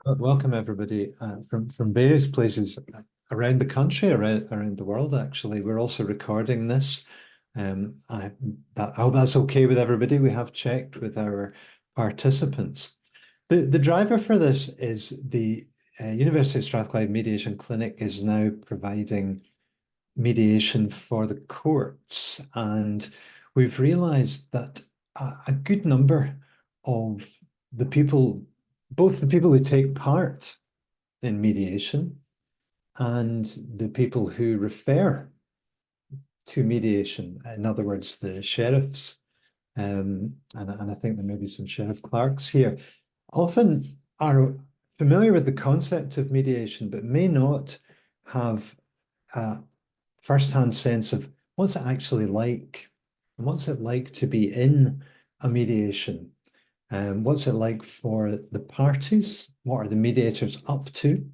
Welcome everybody from various places around the country, around the world. Actually, we're also recording this. I hope that's okay with everybody. We have checked with our participants. The driver for this is the University of Strathclyde Mediation Clinic is now providing mediation for the courts, and we've realised that a good number of the people, both the people who take part in mediation and the people who refer to mediation, in other words, the sheriffs, and I think there may be some sheriff clerks here, often are familiar with the concept of mediation, but may not have a first-hand sense of what's it actually like, and what's it like to be in a mediation. What's it like for the parties? What are the mediators up to?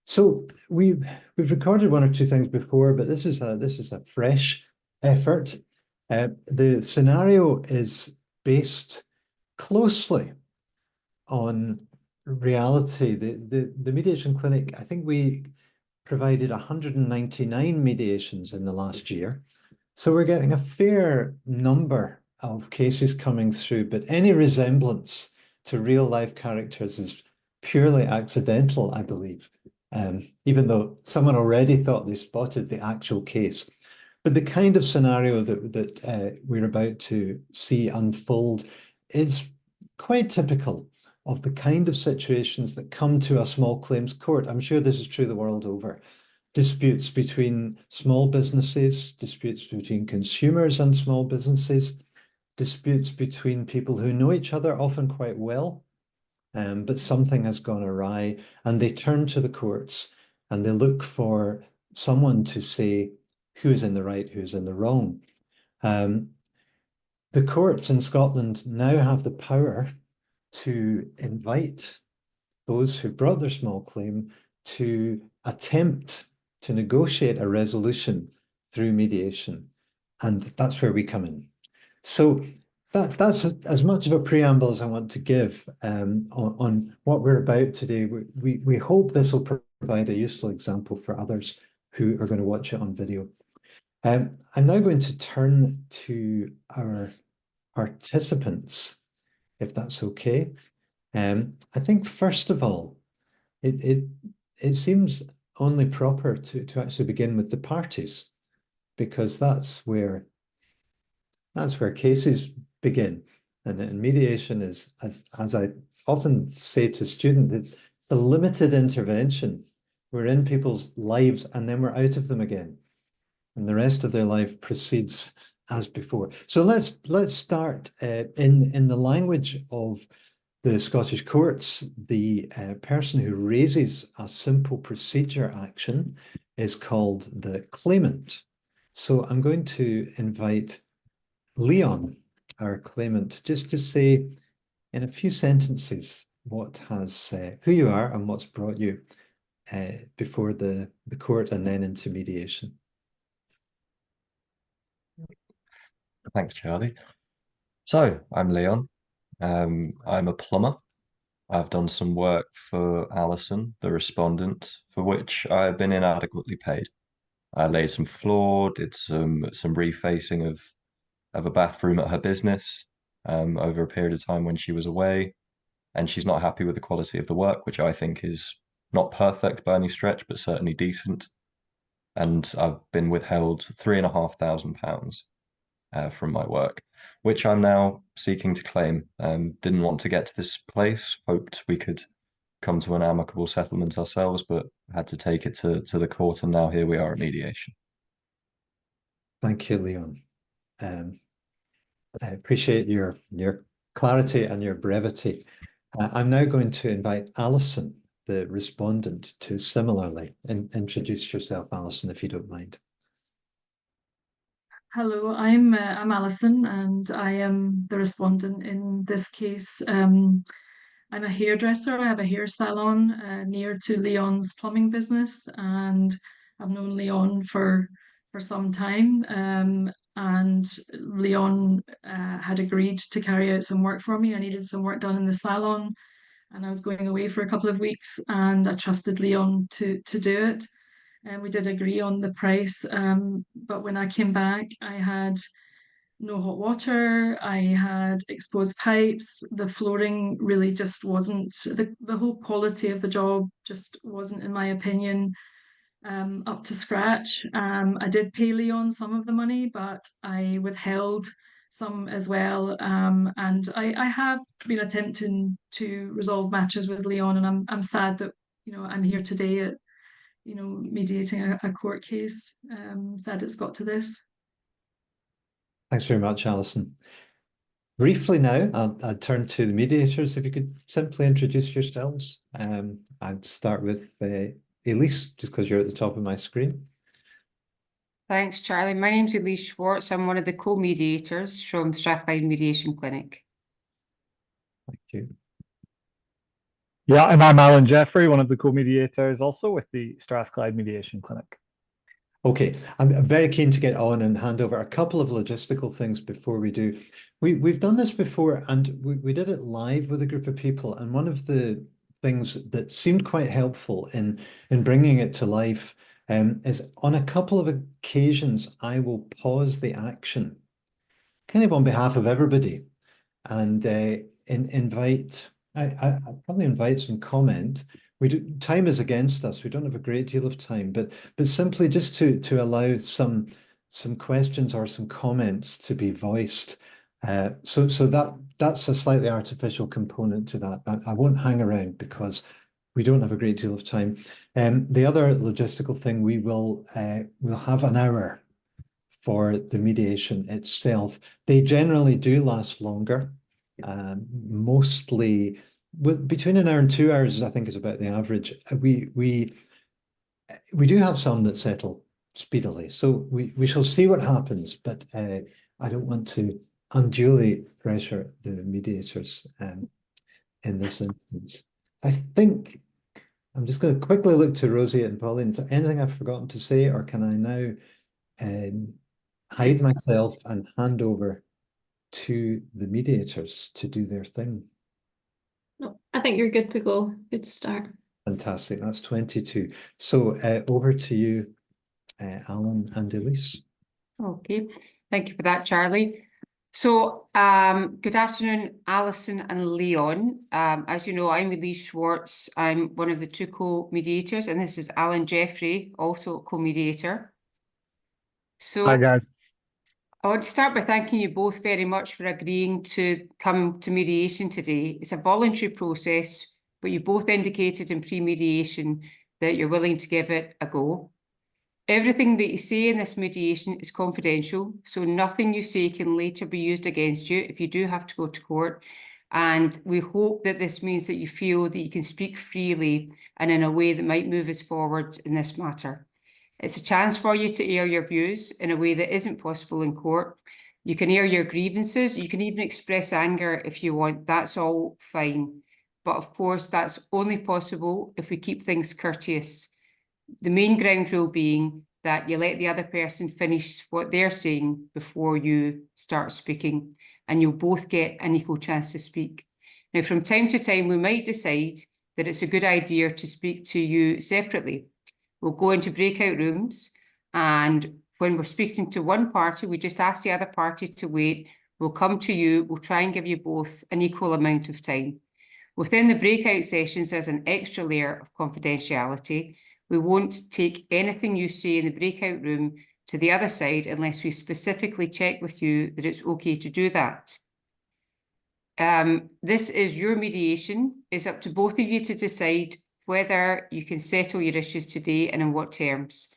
So we've recorded one or two things before, but this is a fresh effort. The scenario is based closely on reality. The mediation clinic, I think we provided 199 mediations in the last year. So we're getting a fair number of cases coming through, but any resemblance to real life characters is purely accidental, I believe, even though someone already thought they spotted the actual case. But the kind of scenario that we're about to see unfold is quite typical of the kind of situations that come to a small claims court. I'm sure this is true the world over. Disputes between small businesses, disputes between consumers and small businesses, disputes between people who know each other often quite well, but something has gone awry, and they turn to the courts and they look for someone to say who's in the right, who's in the wrong. The courts in Scotland now have the power to invite those who brought their small claim to attempt to negotiate a resolution through mediation. And that's where we come in. So that's as much of a preamble as I want to give on what we're about today. We hope this will provide a useful example for others who are going to watch it on video. I'm now going to turn to our participants, if that's okay. I think first of all, it seems only proper to actually begin with the parties, because that's where cases begin. And mediation is, as I often say to students, it's the limited intervention. We're in people's lives and then we're out of them again. And the rest of their life proceeds as before. So let's start in the language of the Scottish courts. The person who raises a simple procedure action is called the claimant. So I'm going to invite Leon, our claimant, just to say in a few sentences what has who you are and what's brought you before the court and then into mediation. Thanks, Charlie. So, I'm Leon. I'm a plumber. I've done some work for Alison, the respondent, for which I have been inadequately paid. I laid some floor, did some refacing of a bathroom at her business over a period of time when she was away, and she's not happy with the quality of the work, which I think is not perfect by any stretch, but certainly decent. And I've been withheld £3,500 from my work, which I'm now seeking to claim. Didn't want to get to this place, hoped we could come to an amicable settlement ourselves, but had to take it to the court, and now here we are at mediation. Thank you, Leon. I appreciate your clarity and your brevity. I'm now going to invite Alison, the respondent, to similarly introduce yourself, Alison, if you don't mind. Hello, I'm Alison, and I am the respondent in this case. I'm a hairdresser. I have a hair salon near to Leon's plumbing business, and I've known Leon for some time. And Leon had agreed to carry out some work for me. I needed some work done in the salon, and I was going away for a couple of weeks, and I trusted Leon to do it. And we did agree on the price. But when I came back, I had no hot water, I had exposed pipes, the flooring really just wasn't, the whole quality of the job just wasn't, in my opinion, up to scratch. I did pay Leon some of the money, but I withheld some as well. And I have been attempting to resolve matters with Leon, and I'm sad that I'm here today at mediating a court case. Sad it's got to this. Thanks very much, Alison. Briefly now, I'll turn to the mediators. If you could simply introduce yourselves. I'd start with Elise, just because you're at the top of my screen. Thanks, Charlie. My name's Elise Schwartz. I'm one of the co-mediators from Strathclyde Mediation Clinic. Thank you. Yeah, and I'm Alan Jeffrey, one of the co-mediators also with the Strathclyde Mediation Clinic. Okay, I'm very keen to get on and hand over a couple of logistical things before we do. We've done this before, and we did it live with a group of people, and one of the things that seemed quite helpful in bringing it to life is on a couple of occasions I will pause the action, kind of on behalf of everybody, and invite. I probably invite some comment. Time is against us. We don't have a great deal of time, but simply just to allow some questions or some comments to be voiced. So that's a slightly artificial component to that. But I won't hang around because we don't have a great deal of time. The other logistical thing, we'll have an hour for the mediation itself. They generally do last longer. Mostly between an hour and 2 hours, I think, is about the average. We do have some that settle speedily, so we shall see what happens. But I don't want to unduly pressure the mediators in this instance. I think I'm just going to quickly look to Rosie and Pauline. Is there anything I've forgotten to say, or can I now hide myself and hand over to the mediators to do their thing? No, I think you're good to go. Good start. Fantastic. That's 22. So over to you, Alan and Elise. Okay, thank you for that, Charlie. So, good afternoon, Alison and Leon. As you know, I'm Elise Schwartz. I'm one of the two co-mediators, and this is Alan Jeffrey, also co-mediator. So, Hi, guys. I want to start by thanking you both very much for agreeing to come to mediation today. It's a voluntary process, but you both indicated in pre-mediation that you're willing to give it a go. Everything that you say in this mediation is confidential, so nothing you say can later be used against you if you do have to go to court. And we hope that this means that you feel that you can speak freely and in a way that might move us forward in this matter. It's a chance for you to air your views in a way that isn't possible in court. You can air your grievances. You can even express anger if you want. That's all fine. But of course, that's only possible if we keep things courteous. The main ground rule being that you let the other person finish what they're saying before you start speaking, and you'll both get an equal chance to speak. Now, from time to time, we might decide that it's a good idea to speak to you separately. We'll go into breakout rooms, and when we're speaking to one party, we just ask the other party to wait. We'll come to you. We'll try and give you both an equal amount of time. Within the breakout sessions, there's an extra layer of confidentiality. We won't take anything you say in the breakout room to the other side unless we specifically check with you that it's okay to do that. This is your mediation. It's up to both of you to decide whether you can settle your issues today and in what terms.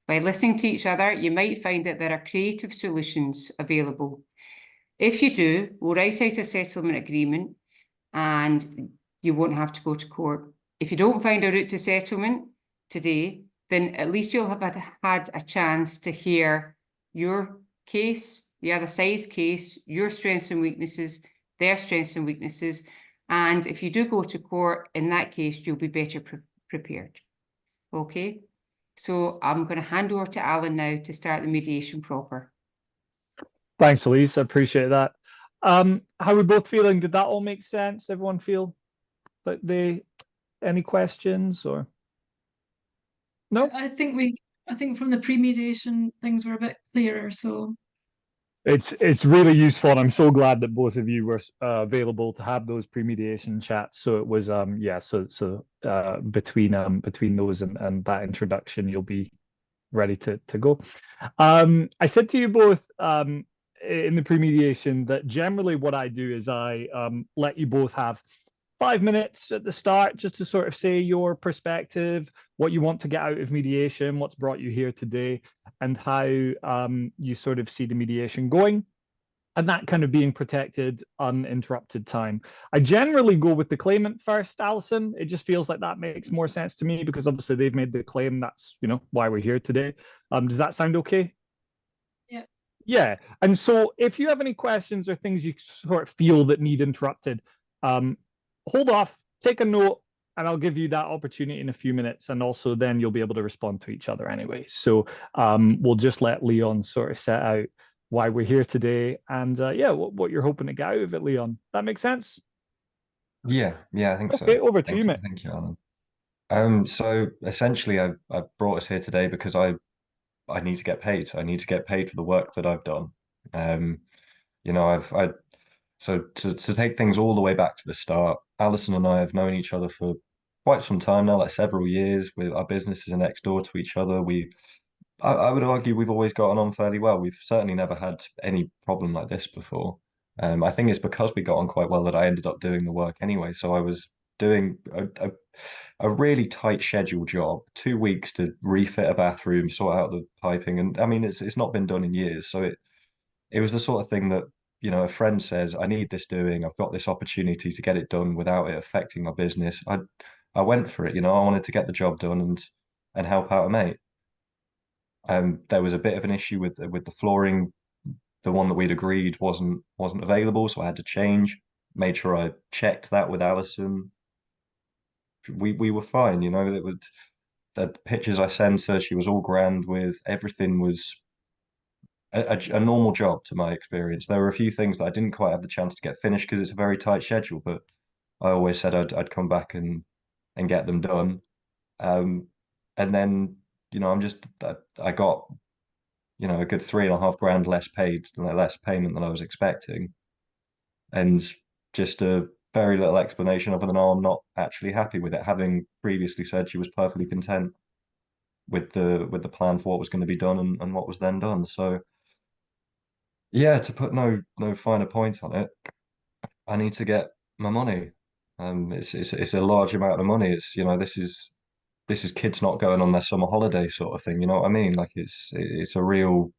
By listening to each other, you might find that there are creative solutions available. If you do, we'll write out a settlement agreement and you won't have to go to court. If you don't find a route to settlement today, then at least you'll have had a chance to hear your case, the other side's case, your strengths and weaknesses, their strengths and weaknesses. And if you do go to court, in that case, you'll be better prepared. Okay, so I'm going to hand over to Alan now to start the mediation proper. Thanks, Elise. I appreciate that. How are we both feeling? Did that all make sense? Everyone feel that any questions or no? I think from the pre-mediation things were a bit clearer. So It's really useful, and I'm so glad that both of you were available to have those pre-mediation chats. So it was yeah, so between those and that introduction, you'll be ready to go. I said to you both in the pre-mediation that generally what I do is I let you both have 5 minutes at the start just to sort of say your perspective, what you want to get out of mediation, what's brought you here today, and how you sort of see the mediation going. And that kind of being protected, uninterrupted time. I generally go with the claimant first, Alison. It just feels like that makes more sense to me because obviously they've made the claim. That's, why we're here today. Does that sound okay? yeah. Yeah. And so if you have any questions or things you sort of feel that need interrupted, hold off, take a note, and I'll give you that opportunity in a few minutes. And also then you'll be able to respond to each other anyway. So we'll just let Leon sort of set out why we're here today and yeah, what you're hoping to get out of it, Leon. That makes sense? Yeah, I think so. Okay, over to you, mate. Thank you, Alan. So essentially, I've brought us here today because I need to get paid. I need to get paid for the work that I've done. So to take things all the way back to the start, Alison and I have known each other for quite some time now, like several years. Our businesses are next door to each other. I would argue we've always gotten on fairly well. We've certainly never had any problem like this before. I think it's because we got on quite well that I ended up doing the work anyway. So I was doing a really tight schedule job, 2 weeks to refit a bathroom, sort out the piping, and I mean it's not been done in years. So it was the sort of thing that, a friend says, I need this doing, I've got this opportunity to get it done without it affecting my business. I went for it, I wanted to get the job done and help out a mate. There was a bit of an issue with the flooring. The one that we'd agreed wasn't available, so I had to change. Made sure I checked that with Alison. We were fine, the pictures I sent her, she was all grand with. Everything was a normal job to my experience. There were a few things that I didn't quite have the chance to get finished because it's a very tight schedule, but I always said I'd come back and get them done. And then, I got, a good 3.5 grand less payment than I was expecting. And just a very little explanation other than, oh, I'm not actually happy with it, having previously said she was perfectly content with the plan for what was going to be done and what was then done. So yeah, to put no finer point on it, I need to get my money. It's a large amount of money. This is kids not going on their summer holiday sort of thing. You know what I mean? Like it's a real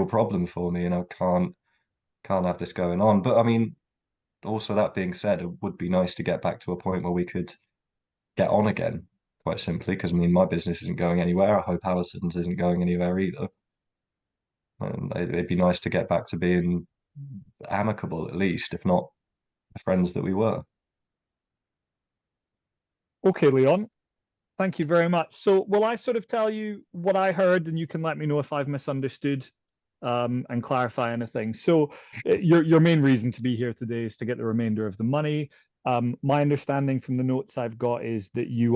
problem for me, and I can't have this going on. But I mean, also that being said, it would be nice to get back to a point where we could get on again, quite simply, because I mean, my business isn't going anywhere. I hope Alison's isn't going anywhere either. And it'd be nice to get back to being amicable, at least, if not the friends that we were. Okay, Leon. Thank you very much. So will I sort of tell you what I heard and you can let me know if I've misunderstood and clarify anything. So your main reason to be here today is to get the remainder of the money. My understanding from the notes I've got is that you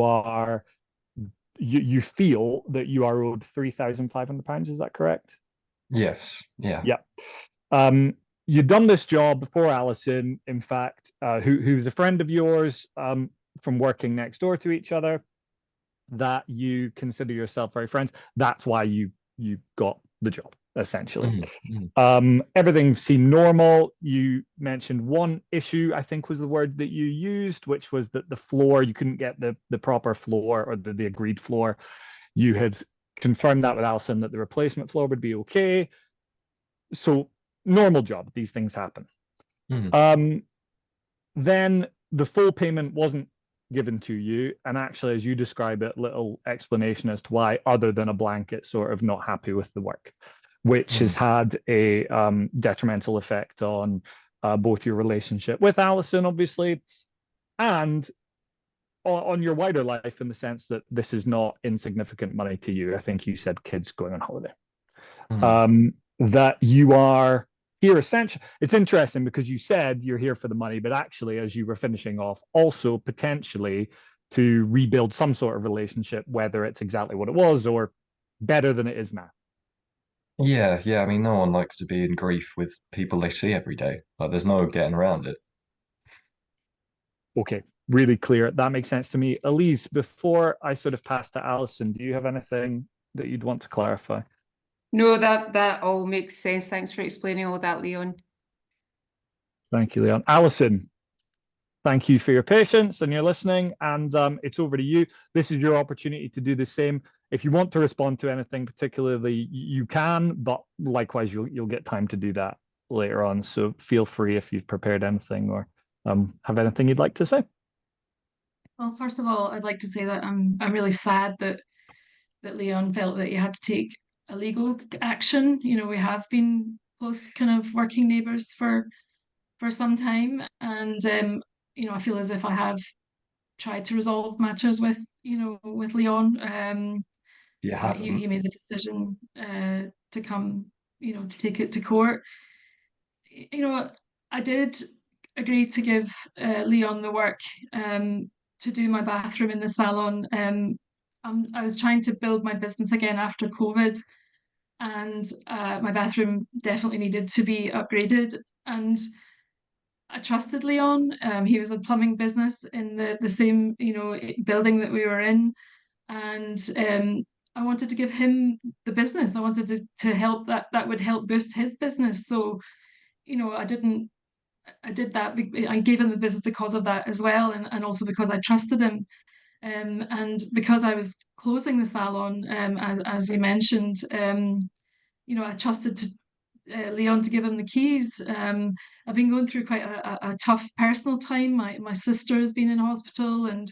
feel that you are owed £3,500. Is that correct? Yes. Yeah. Yeah. You've done this job before Alison, in fact, who's a friend of yours from working next door to each other, that you consider yourself very friends. That's why you got the job, essentially. Everything seemed normal. You mentioned one issue, I think was the word that you used, which was that the floor, you couldn't get the proper floor or the agreed floor. You had confirmed that with Alison that the replacement floor would be okay. So normal job, these things happen. Then the full payment wasn't given to you, and actually, as you describe it, little explanation as to why, other than a blanket sort of not happy with the work, which has had a detrimental effect on both your relationship with Alison, obviously, and on your wider life, in the sense that this is not insignificant money to you. I think you said kids going on holiday. That you are here essentially, it's interesting because you said you're here for the money, but actually, as you were finishing off, also potentially to rebuild some sort of relationship, whether it's exactly what it was or better than it is now. Yeah, yeah. I mean, no one likes to be in grief with people they see every day. Like, there's no getting around it. Okay, really clear. That makes sense to me. Elise, before I sort of pass to Alison, do you have anything that you'd want to clarify? No, that all makes sense. Thanks for explaining all that, Leon. Thank you, Leon. Alison, thank you for your patience and your listening, and it's over to you. This is your opportunity to do the same. If you want to respond to anything particularly, you can, but likewise, you'll get time to do that later on. So feel free if you've prepared anything or have anything you'd like to say. Well, first of all, I'd like to say that I'm really sad that Leon felt that he had to take a legal action. You know, we have been close kind of working neighbours for some time, and you know, I feel as if I have tried to resolve matters with, you know, with Leon. You But haven't. he made the decision to come, you know, to take it to court. You know, I did agree to give Leon the work to do my bathroom in the salon. I was trying to build my business again after COVID, and my bathroom definitely needed to be upgraded. And I trusted Leon. He was a plumbing business in the same, you know, building that we were in, and I wanted to give him the business. I wanted to help that would help boost his business. So, you know, I did that. I gave him the business because of that as well, and also because I trusted him. And because I was closing the salon, as you mentioned, you know, I trusted Leon to give him the keys. I've been going through quite a tough personal time. My sister has been in hospital and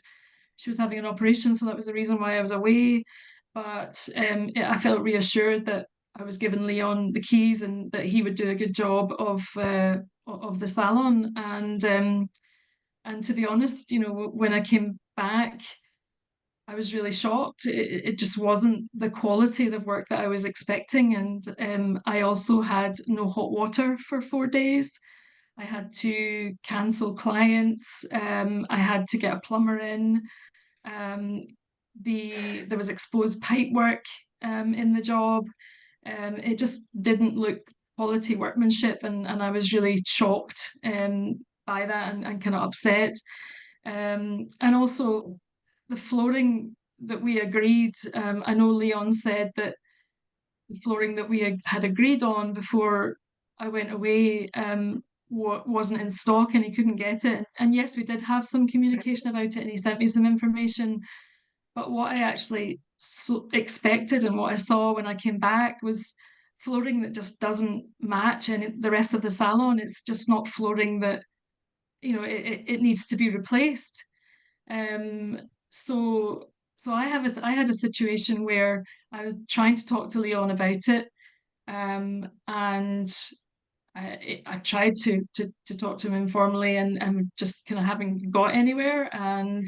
she was having an operation, so that was the reason why I was away. But I felt reassured that I was giving Leon the keys and that he would do a good job of the salon. And to be honest, you know, when I came back, I was really shocked. It just wasn't the quality of work that I was expecting. And I also had no hot water for 4 days. I had to cancel clients. I had to get a plumber in. Um, there was exposed pipe work in the job. It just didn't look quality workmanship, and I was really shocked by that and kind of upset. And also the flooring that we agreed. I know Leon said that the flooring that we had agreed on before I went away wasn't in stock and he couldn't get it. And yes, we did have some communication about it and he sent me some information. But what I actually expected and what I saw when I came back was flooring that just doesn't match and the rest of the salon. It's just not flooring that, you know, it needs to be replaced. Um, so I had a situation where I was trying to talk to Leon about it, and I tried to talk to him informally, and just kind of haven't got anywhere. And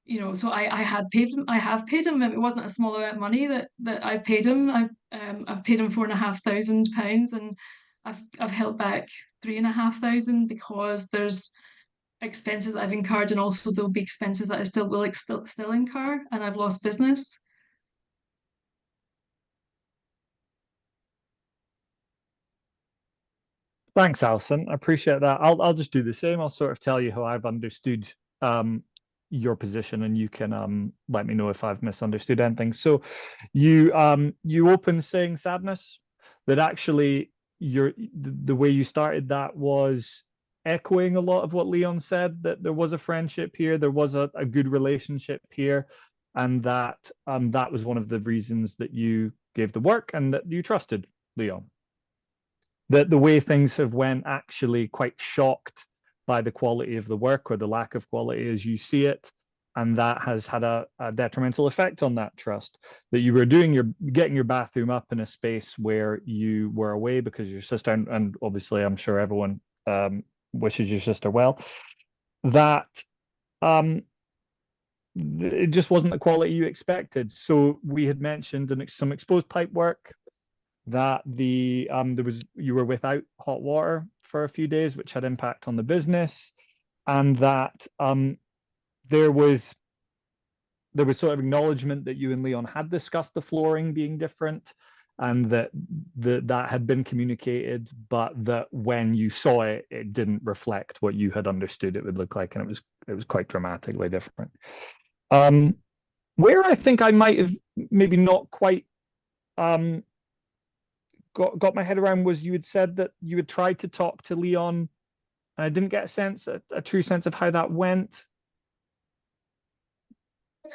you know, so I had paid him. I have paid him. It wasn't a small amount of money that I paid him. I've paid him £4,500, and I've held back £3,500 because there's expenses I've incurred, and also there'll be expenses that I still will still incur, and I've lost business. Thanks, Alison. I appreciate that. I'll just do the same. I'll sort of tell you how I've understood your position, and you can let me know if I've misunderstood anything. So you open saying sadness, that actually the way you started that was echoing a lot of what Leon said, that there was a friendship here, there was a good relationship here, and that that was one of the reasons that you gave the work and that you trusted Leon. That the way things have went, actually quite shocked by the quality of the work or the lack of quality as you see it, and that has had a detrimental effect on that trust. That you were getting your bathroom up in a space where you were away because your sister, and obviously I'm sure everyone wishes your sister well, that it just wasn't the quality you expected. So we had mentioned some exposed pipe work. that you were without hot water for a few days, which had impact on the business, and that there was sort of acknowledgement that you and Leon had discussed the flooring being different, and that that had been communicated, but that when you saw it, it didn't reflect what you had understood it would look like, and it was quite dramatically different. Where I think I might have maybe not quite got my head around was you had said that you had tried to talk to Leon, and I didn't get a true sense of how that went.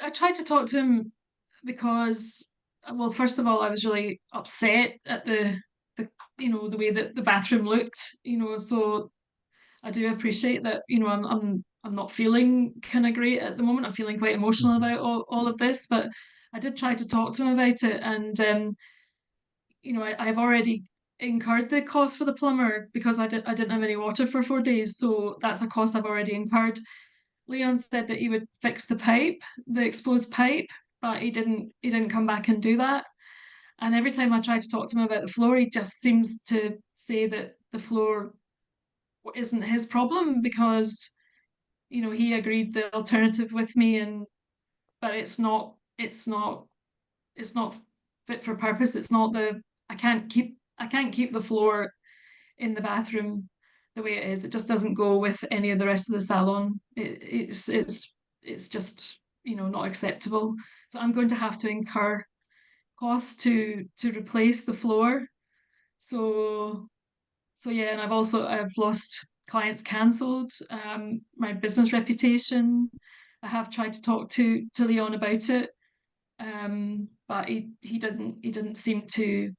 I tried to talk to him because, well, first of all, I was really upset at the the way that the bathroom looked, so I do appreciate that, I'm not feeling kind of great at the moment. I'm feeling quite emotional about all of this, but I did try to talk to him about it, and I've already incurred the cost for the plumber because I didn't have any water for 4 days, so that's a cost I've already incurred. Leon said that he would fix the exposed pipe, but he didn't come back and do that. And every time I try to talk to him about the floor, he just seems to say that the floor isn't his problem because he agreed the alternative with me, but it's not fit for purpose. It's not the I can't keep the floor in the bathroom the way it is. It just doesn't go with any of the rest of the salon. It's just not acceptable. So I'm going to have to incur costs to replace the floor. So yeah, and I've lost clients cancelled, my business reputation. I have tried to talk to Leon about it, but he didn't seem to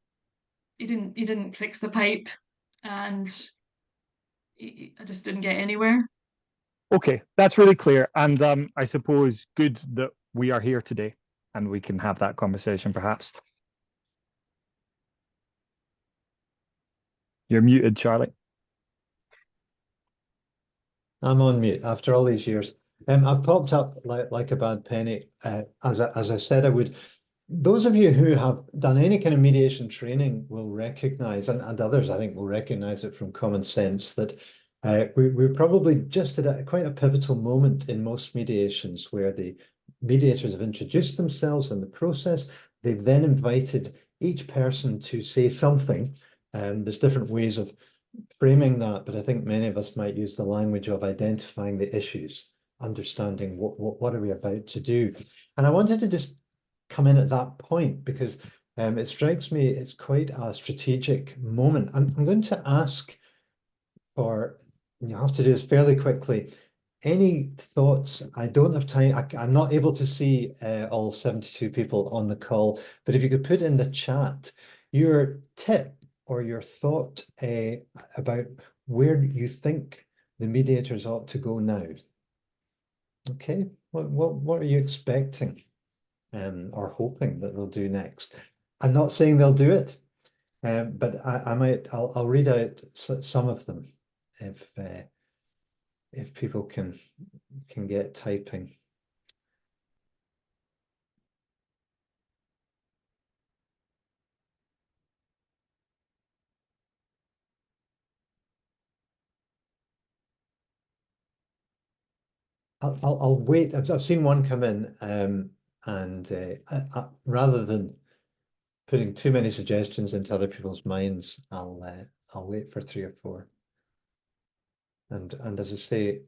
he didn't fix the pipe, and I just didn't get anywhere. Okay, that's really clear, and I suppose good that we are here today and we can have that conversation perhaps. You're muted, Charlie. I'm on mute after all these years. I've popped up like a bad penny. As I said, I would. Those of you who have done any kind of mediation training will recognize, and others I think will recognize it from common sense, that we're probably just at quite a pivotal moment in most mediations where the mediators have introduced themselves in the process. They've then invited each person to say something. There's different ways of framing that, but I think many of us might use the language of identifying the issues, understanding what are we about to do. And I wanted to just come in at that point because it strikes me it's quite a strategic moment. I'm going to ask for, you have to do this fairly quickly, any thoughts? I don't have time. I'm not able to see all 72 people on the call, but if you could put in the chat your tip or your thought about where you think the mediators ought to go now. Okay, what are you expecting or hoping that they'll do next? I'm not saying they'll do it, but I'll read out some of them if people can get typing. I'll wait. I've seen one come in, and rather than putting too many suggestions into other people's minds, I'll wait for 3 or 4. And as I say,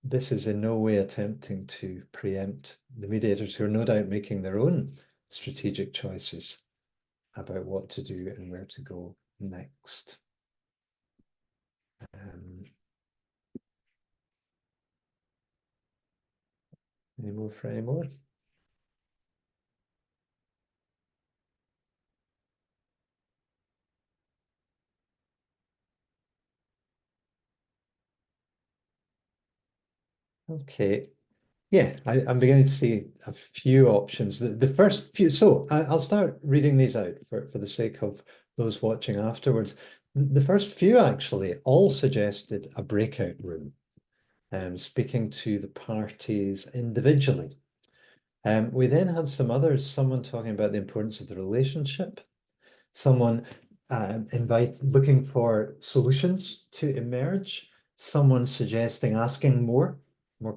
this is in no way attempting to preempt the mediators who are no doubt making their own strategic choices about what to do and where to go next. Any more for any more? Okay. Yeah, I'm beginning to see a few options. The first few, so I'll start reading these out for the sake of those watching afterwards. The first few actually all suggested a breakout room, speaking to the parties individually. We then had some others, someone talking about the importance of the relationship, someone looking for solutions to emerge, someone suggesting asking more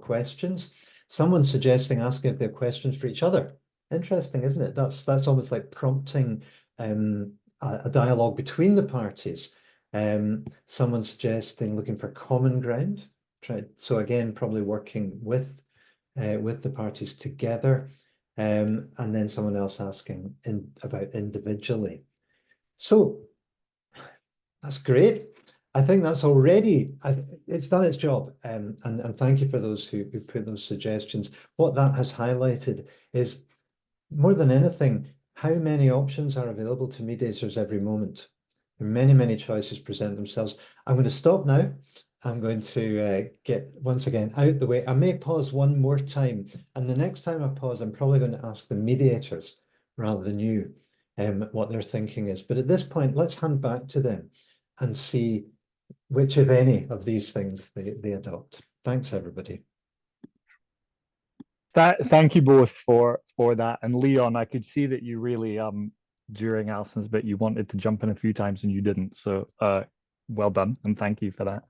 questions, someone suggesting asking if they have questions for each other. Interesting, isn't it? That's almost like prompting a dialogue between the parties. Someone suggesting looking for common ground. So again, probably working with the parties together, and then someone else asking about individually. So that's great. I think that's already, it's done its job. And thank you for those who put those suggestions. What that has highlighted is, more than anything, how many options are available to mediators every moment. Many, many choices present themselves. I'm going to stop now. I'm going to get, once again, out the way. I may pause one more time. And the next time I pause, I'm probably going to ask the mediators rather than you what their thinking is. But at this point, let's hand back to them and see which, if any, of these things they adopt. Thanks, everybody. Thank you both for that. And Leon, I could see that you really during Alison's bit you wanted to jump in a few times and you didn't. So well done and thank you for that.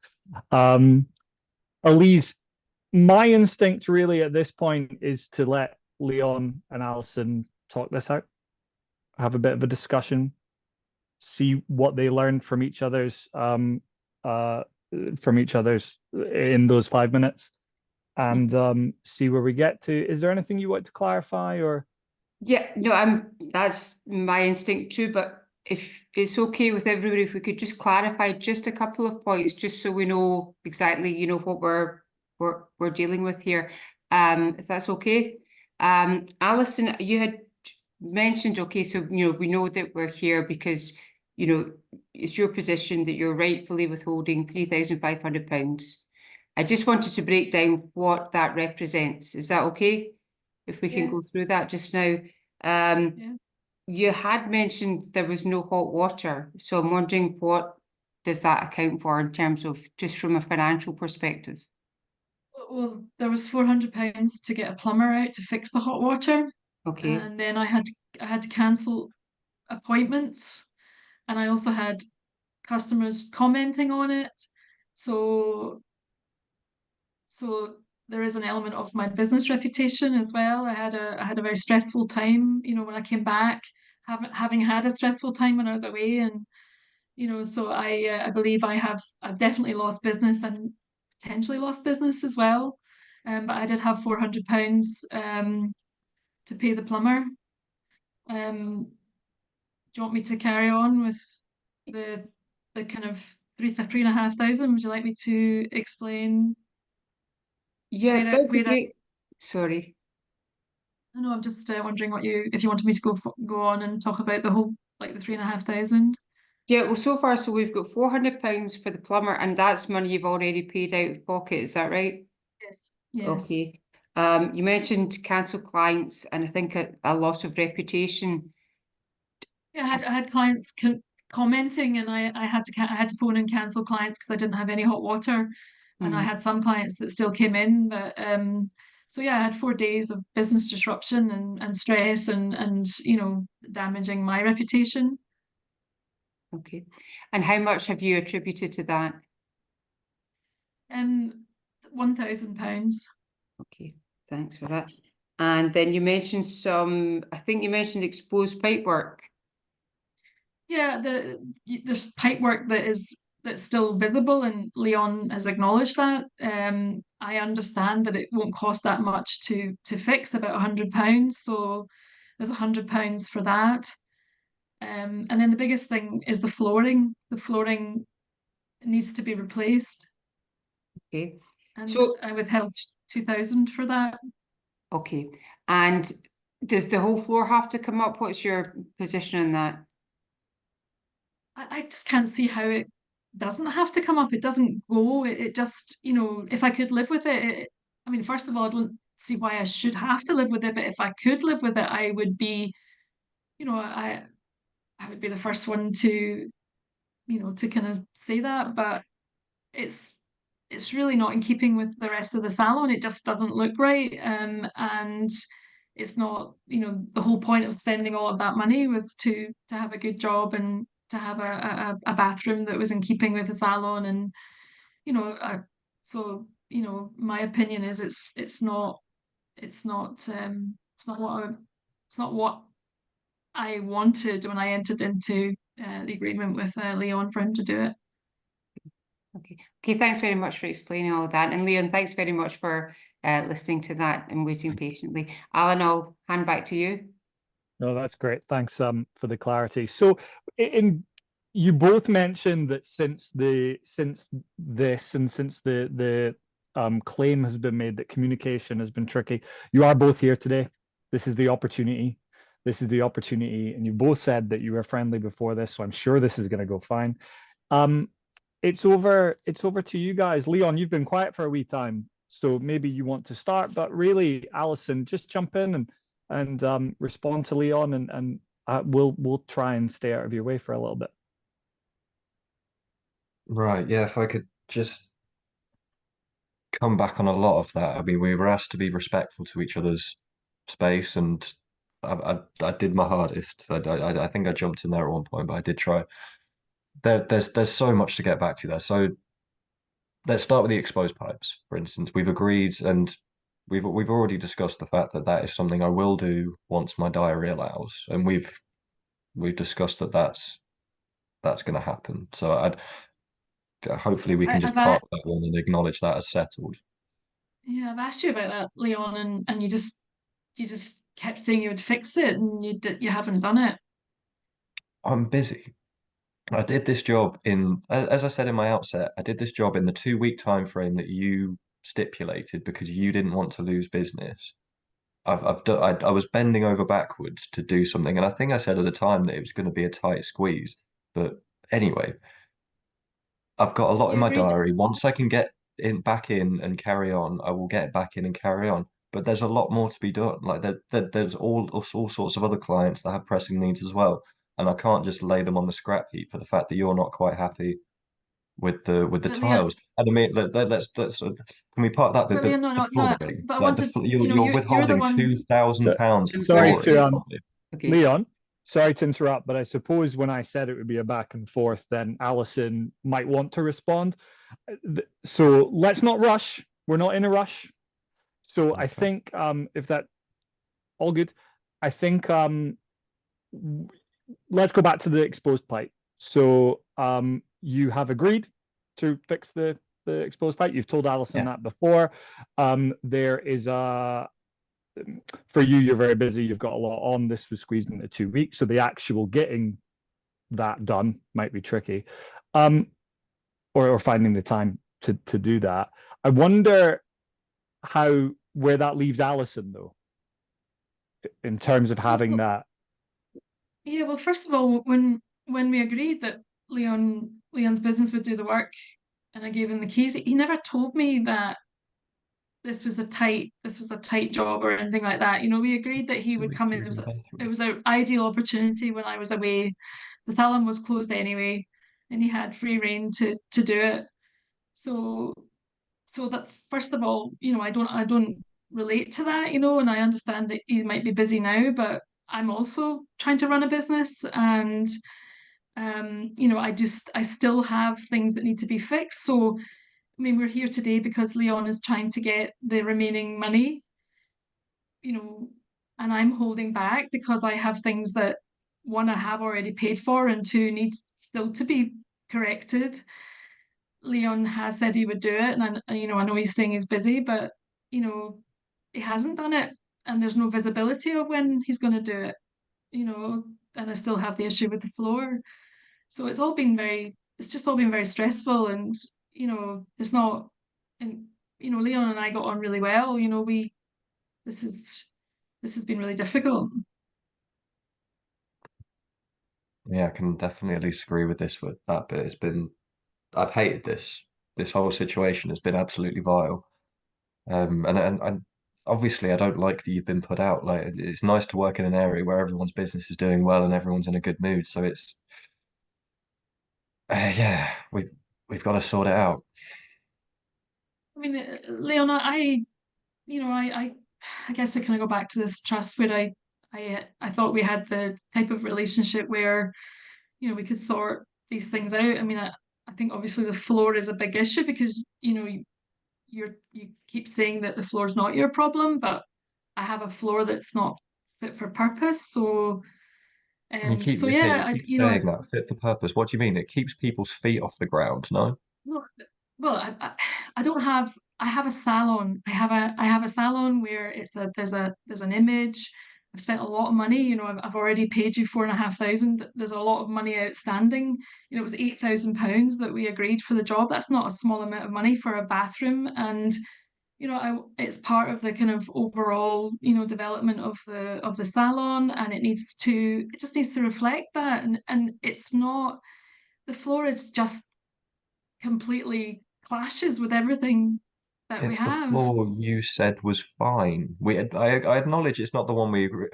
Elise, my instinct really at this point is to let Leon and Alison talk this out, have a bit of a discussion, see what they learned from each other's in those 5 minutes, and see where we get to. Is there anything you want to clarify or? Yeah, no, that's my instinct too, but if it's okay with everybody, if we could just clarify just a couple of points, just so we know exactly, you know, what we're dealing with here. If that's okay. Alison, you had mentioned, okay, so you know, we know that we're here because, you know, it's your position that you're rightfully withholding £3,500. I just wanted to break down what that represents. Is that okay? If we can go through that just now. You had mentioned there was no hot water, so I'm wondering what does that account for in terms of just from a financial perspective? Well, there was £400 to get a plumber out to fix the hot water. Okay. And then I had to cancel appointments, and I also had customers commenting on it. So there is an element of my business reputation as well. I had a very stressful time, you know, when I came back, having had a stressful time when I was away, and you know, so I believe I've definitely lost business and potentially lost business as well. But I did have £400 to pay the plumber. Do you want me to carry on with the kind of three and a half thousand? Would you like me to explain? Yeah, that would be great. Sorry. No, I'm just wondering if you wanted me to go on and talk about the whole, like the 3,500. Yeah, well, so far, so we've got £400 for the plumber, and that's money you've already paid out of pocket. Is that right? Yes. Yes. Okay. You mentioned cancel clients, and I think a loss of reputation. Yeah, I had clients commenting, and I had to phone and cancel clients because I didn't have any hot water, and I had some clients that still came in, but so yeah, I had 4 days of business disruption and stress and you know, damaging my reputation. Okay. And how much have you attributed to that? £1,000. Okay, thanks for that. And then you mentioned I think you mentioned exposed pipework. Yeah, there's pipework that's still visible, and Leon has acknowledged that. I understand that it won't cost that much to fix, about £100. So there's £100 for that. And then the biggest thing is the flooring. The flooring needs to be replaced. Okay. And so I withheld 2,000 for that. Okay. And does the whole floor have to come up? What's your position on that? I just can't see how it doesn't have to come up. It doesn't go. It just, you know, if I could live with it, I mean, first of all, I don't see why I should have to live with it. But if I could live with it, I would be, you know, I would be the first one to, you know, to kind of say that. But it's really not in keeping with the rest of the salon. It just doesn't look right. And it's not, the whole point of spending all of that money was to have a good job and to have a bathroom that was in keeping with the salon. And so my opinion is it's not what I wanted when I entered into the agreement with Leon for him to do it. Okay, thanks very much for explaining all of that. And Leon, thanks very much for listening to that and waiting patiently. Alan, I'll hand back to you. No, that's great. Thanks for the clarity. So you both mentioned that since the claim has been made that communication has been tricky, you are both here today. This is the opportunity. And you both said that you were friendly before this, so I'm sure this is going to go fine. It's over to you guys. Leon, you've been quiet for a wee time, so maybe you want to start, but really, Alison, just jump in and respond to Leon, and we'll try and stay out of your way for a little bit. Right, yeah, if I could just come back on a lot of that. I mean, we were asked to be respectful to each other's space, and I did my hardest. I think I jumped in there at one point, but I did try. There's so much to get back to there. So let's start with the exposed pipes, for instance. We've agreed, and we've already discussed the fact that that is something I will do once my diary allows, and we've discussed that that's going to happen. So hopefully we can just park that one and acknowledge that as settled. Yeah, I've asked you about that, Leon, and you just kept saying you would fix it, and you haven't done it. I'm busy. I did this job as I said in my outset, I did this job in the 2 week time frame that you stipulated because you didn't want to lose business. I was bending over backwards to do something, and I think I said at the time that it was going to be a tight squeeze. But anyway, I've got a lot in You my agreed. diary. Once I can get back in and carry on, I will get back in and carry on. But there's a lot more to be done. Like there's all sorts of other clients that have pressing needs as well, and I can't just lay them on the scrap heap for the fact that you're not quite happy with the But Leon, tiles. And I mean, let's can we part that bit? but But Leon, no, the no, no. flooring, But I like wanted, you're you're the withholding one. £2,000 for Sorry flooring. to Okay. Leon, sorry to interrupt, but I suppose when I said it would be a back and forth, then Alison might want to respond. So let's not rush. We're not in a rush. So I think if that all good, I think let's go back to the exposed pipe. So you have agreed to fix the exposed pipe. You've told Alison that before. There is for you, you're very busy. You've got a lot on. This was squeezed into 2 weeks, so the actual getting that done might be tricky, or finding the time to do that. I wonder where that leaves Alison though, in terms of having that. Yeah, well, first of all, when we agreed that Leon's business would do the work, and I gave him the keys, he never told me that this was a tight job or anything like that. We agreed that he would come in. It was an ideal opportunity when I was away. The salon was closed anyway, and he had free rein to do it. So that first of all, I don't relate to that, and I understand that he might be busy now, but I'm also trying to run a business, and I still have things that need to be fixed. So I mean, we're here today because Leon is trying to get the remaining money, and I'm holding back because I have things that, one, I have already paid for, and two, needs still to be corrected. Leon has said he would do it, and I know he's saying he's busy, but he hasn't done it, and there's no visibility of when he's going to do it. And I still have the issue with the floor. So it's just all been very stressful, and it's not. And Leon and I got on really well. This has been really difficult. Yeah, I can definitely at least agree with that bit. I've hated this. This whole situation has been absolutely vile. And obviously I don't like that you've been put out. Like it's nice to work in an area where everyone's business is doing well and everyone's in a good mood. So it's yeah, we've got to sort it out. I mean, Leon, I I guess I kind of go back to this trust where I thought we had the type of relationship where, you know, we could sort these things out. I mean, I think obviously the floor is a big issue because, you know, you keep saying that the floor is not your problem, but I have a floor that's not fit for purpose. So, You keep so okay, yeah, you keep you know, saying that fit for purpose. What do you mean? It keeps people's feet off the ground, no? well, well, I don't have. I have a salon. I have a salon where there's an image. I've spent a lot of money. You know, I've already paid you 4,500. There's a lot of money outstanding. You know, it was £8,000 that we agreed for the job. That's not a small amount of money for a bathroom. And you know, it's part of the kind of overall, you know, development of the salon, and it just needs to reflect that. And it's not, the floor is just completely clashes with everything that we It's the have. floor you said was fine. I acknowledge it's not the one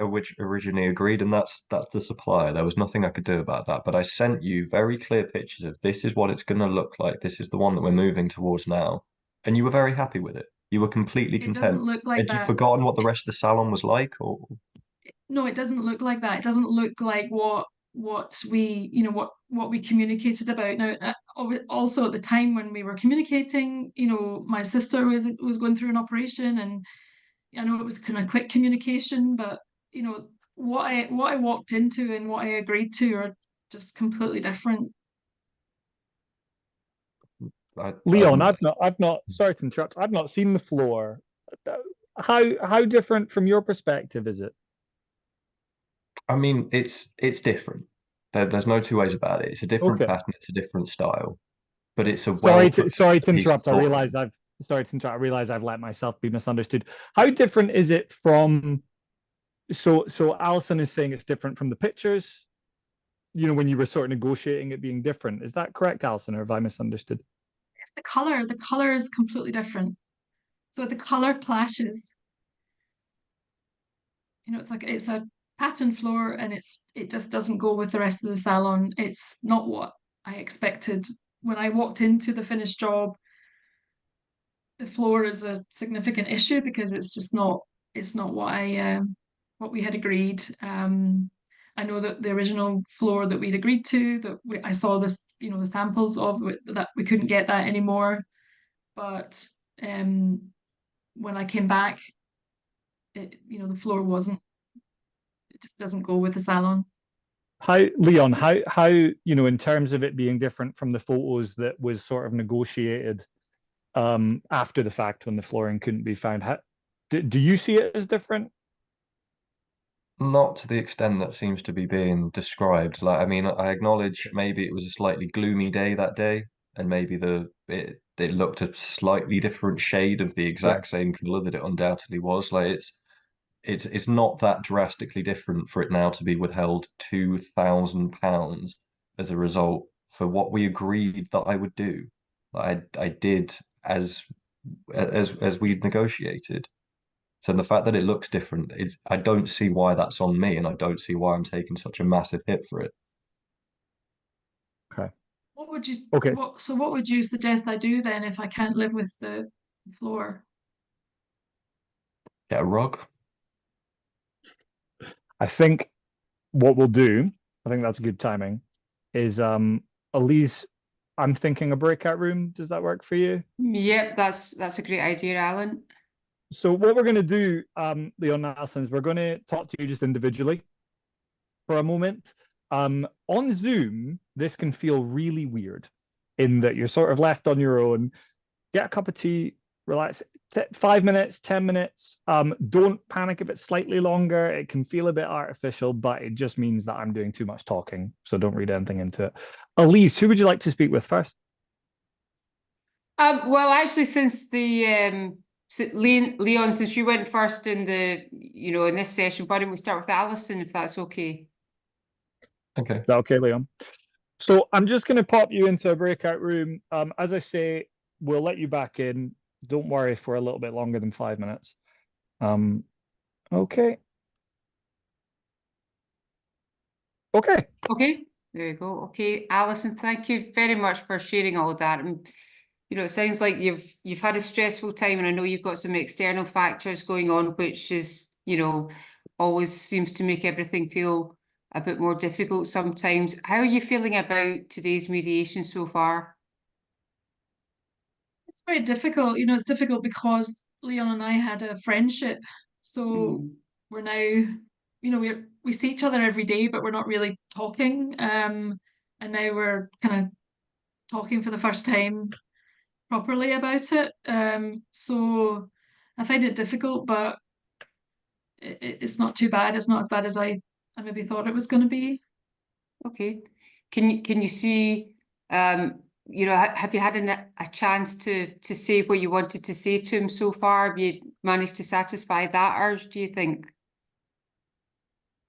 which originally agreed, and that's the supplier. There was nothing I could do about that. But I sent you very clear pictures of this is what it's going to look like. This is the one that we're moving towards now, and you were very happy with it. You were completely It doesn't content. look like Had you that. forgotten what the rest of the salon was like, or No, it doesn't look like that. It doesn't look like what we, you know, what we communicated about. Now, also at the time when we were communicating, you know, my sister was going through an operation, and I know it was kind of quick communication, but you know, what I walked into and what I agreed to are just completely different. Leon, I've not, sorry to interrupt, I've not seen the floor. How different from your perspective is it? I mean, it's different. There's no two ways about it. It's a different Okay. pattern. It's a different style, but it's a Sorry well to sorry to piece of interrupt. I flooring. realize I've sorry to interrupt. I realize I've let myself be misunderstood. How different is it from so Alison is saying it's different from the pictures, you know, when you were sort of negotiating it being different. Is that correct, Alison, or have I misunderstood? It's the color. The color is completely different. So the color clashes. You know, it's like it's a pattern floor, and it just doesn't go with the rest of the salon. It's not what I expected when I walked into the finished job. The floor is a significant issue because it's not what we had agreed. I know that the original floor that we'd agreed to, I saw this, you know, the samples of it, that we couldn't get that anymore. But when I came back, you know, the floor wasn't. It just doesn't go with the salon. Leon, how you know, in terms of it being different from the photos that was sort of negotiated after the fact when the flooring couldn't be found, do you see it as different? Not to the extent that seems to be being described. Like, I mean, I acknowledge maybe it was a slightly gloomy day that day, and maybe it looked a slightly different shade of the Yeah. exact same color that it undoubtedly was. Like, it's not that drastically different for it now to be withheld £2,000 as a result for what we agreed that I would do. I did as we negotiated. So the fact that it looks different, I don't see why that's on me, and I don't see why I'm taking such a massive hit for it. Okay. What would you Okay. what would you suggest I do then if I can't live with the floor? Get a rug. I think what we'll do, I think that's good timing, is Elise, I'm thinking a breakout room. Does that work for you? Yep, that's a great idea, Alan. So what we're going to do, Leon and Alison, is we're going to talk to you just individually for a moment. On Zoom, this can feel really weird in that you're sort of left on your own. Get a cup of tea, relax. 5 minutes, 10 minutes. Don't panic if it's slightly longer. It can feel a bit artificial, but it just means that I'm doing too much talking. So don't read anything into it. Elise, who would you like to speak with first? Well, actually, since Leon, since you went first in in this session, why don't we start with Alison, if that's okay? Okay. Is that okay, Leon? So I'm just going to pop you into a breakout room. As I say, we'll let you back in. Don't worry for a little bit longer than 5 minutes. Okay. Okay, there you go. Okay, Alison, thank you very much for sharing all of that. You know, it sounds like you've had a stressful time, and I know you've got some external factors going on, which is, you know, always seems to make everything feel a bit more difficult sometimes. How are you feeling about today's mediation so far? It's very difficult. You know, it's difficult because Leon and I had a friendship. So we're now, you know, we see each other every day, but we're not really talking. And now we're kind of talking for the first time properly about it. So I find it difficult, but it's not too bad. It's not as bad as I maybe thought it was going to be. Okay. Can you see, you know, have you had a chance to say what you wanted to say to him so far? Have you managed to satisfy that urge, do you think?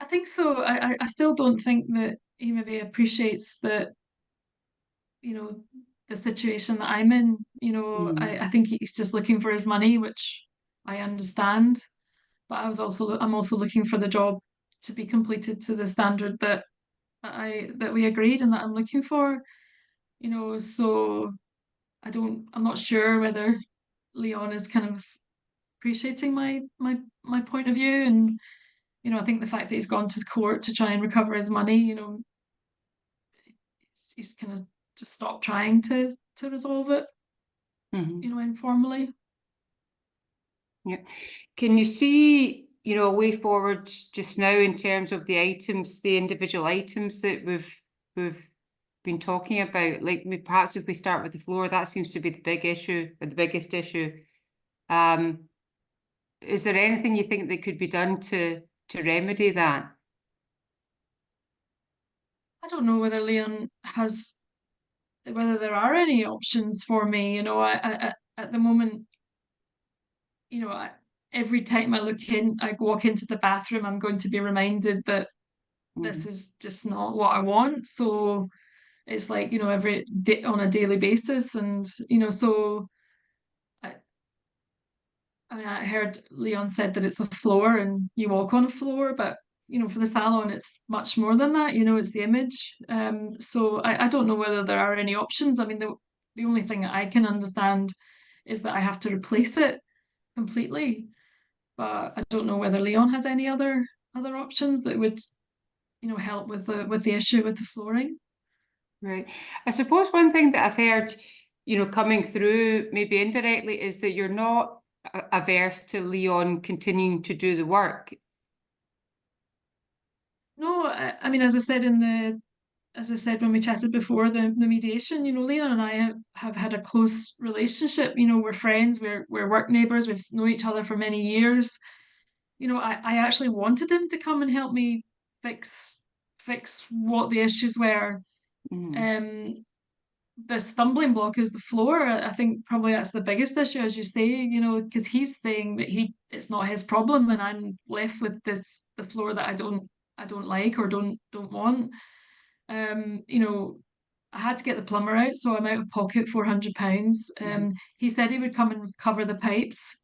I think so. I still don't think that he maybe appreciates that, you know, the situation that I'm in. You know, I think he's just looking for his money, which I understand. But I'm also looking for the job to be completed to the standard that we agreed and that I'm looking for. You know, so I'm not sure whether Leon is kind of appreciating my point of view. And, you know, I think the fact that he's gone to court to try and recover his money, you know, he's kind of just stopped trying to resolve it, you know, informally. Yeah. Can you see, you know, a way forward just now in terms of the items, the individual items that we've been talking about? Like perhaps if we start with the floor, that seems to be the big issue, or the biggest issue. Is there anything you think that could be done to remedy that? I don't know whether whether there are any options for me. You know, I at the moment, you know, every time I walk into the bathroom, I'm going to be reminded that this is just not what I want. So it's like, you know, every day on a daily basis. And, you know, so I mean, I heard Leon said that it's a floor and you walk on a floor, but, you know, for the salon, it's much more than that. You know, it's the image. So I don't know whether there are any options. I mean, the only thing that I can understand is that I have to replace it completely. But I don't know whether Leon has any other options that would, you know, help with the issue with the flooring. Right. I suppose one thing that I've heard, you know, coming through maybe indirectly is that you're not averse to Leon continuing to do the work. No, I mean, as I said when we chatted before the mediation, you know, Leon and I have had a close relationship. You know, we're friends, we're work neighbours, we've known each other for many years. You know, I actually wanted him to come and help me fix what the issues were. The stumbling block is the floor. I think probably that's the biggest issue, as you say, you know, because he's saying that it's not his problem, and I'm left with the floor that I don't like or don't want. You know, I had to get the plumber out, so I'm out of pocket £400. He said he would come and cover the pipes.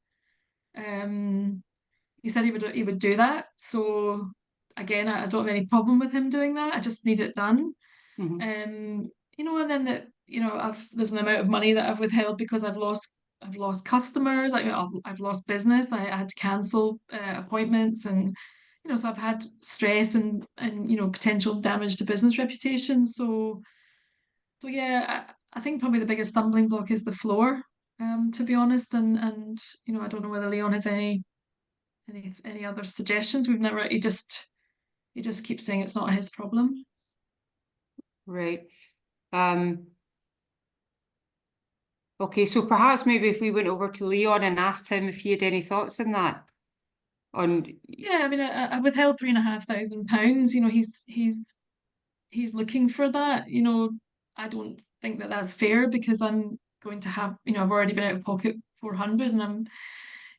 He said he would do that. So again, I don't have any problem with him doing that. I just need it done. You know, and then you know, there's an amount of money that I've withheld because I've lost customers. Like, you know, I've lost business. I had to cancel appointments, and you know, so I've had stress and you know, potential damage to business reputation. So yeah, I think probably the biggest stumbling block is the floor, to be honest. And you know, I don't know whether Leon has any other suggestions. He just keeps saying it's not his problem. Right. Okay, so perhaps maybe if we went over to Leon and asked him if he had any thoughts on that. Yeah, I mean, I withheld £3,500. You know, he's looking for that. You know, I don't think that that's fair because I'm going to have, you know, I've already been out of pocket 400, and I'm,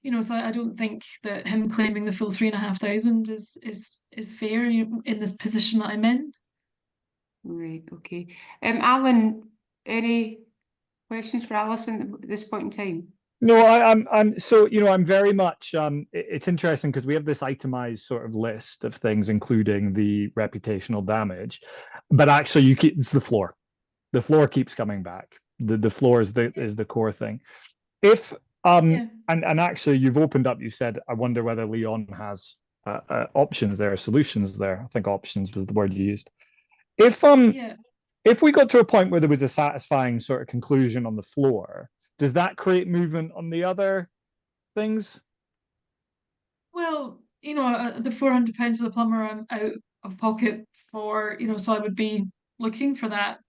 you know, so I don't think that him claiming the full 3,500 is fair, you know, in this position that I'm in. Right. Okay. Alan, any questions for Alison at this point in time? No, I'm so, you know, I'm very much it's interesting because we have this itemized sort of list of things, including the reputational damage, but actually it's the floor. The floor keeps coming back. The floor is the core thing. If Yeah. and actually you've opened up, you said, I wonder whether Leon has options there, solutions there. I think options was the word you used. Yeah. If we got to a point where there was a satisfying sort of conclusion on the floor, does that create movement on the other things? Well, the £400 for the plumber, I'm out of pocket for, so I would be looking for that,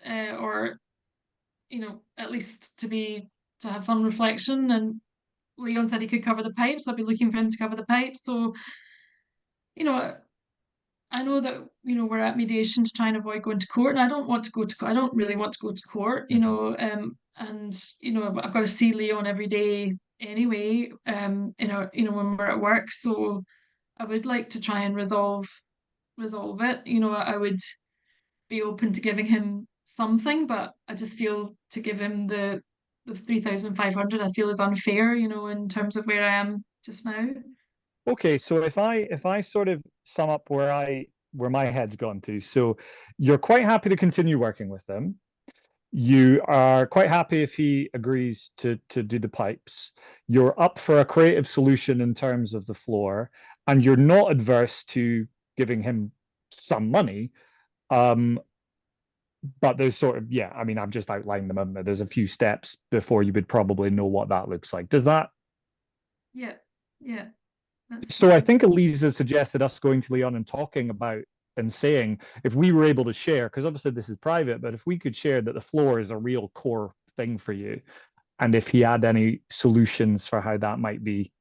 or, at least to have some reflection. And Leon said he could cover the pipes, so I'd be looking for him to cover the pipes. So, I know that, we're at mediation to try and avoid going to court, and I don't really want to go to court, and, I've got to see Leon every day anyway, when we're at work. So I would like to try and resolve it. I would be open to giving him something, but I just feel to give him the 3,500, I feel is unfair, in terms of where I am just now. Okay, so if I sort of sum up where my head's gone to, so you're quite happy to continue working with them. You are quite happy if he agrees to do the pipes. You're up for a creative solution in terms of the floor, and you're not adverse to giving him some money. But there's sort of, yeah, I mean, I've just outlined them. There's a few steps before you would probably know what that looks like. Does that? Yeah, yeah, that's So I fine. think Elisa suggested us going to Leon and talking about and saying if we were able to share, because obviously this is private, but if we could share that the floor is a real core thing for you, and if he had any solutions for how that might be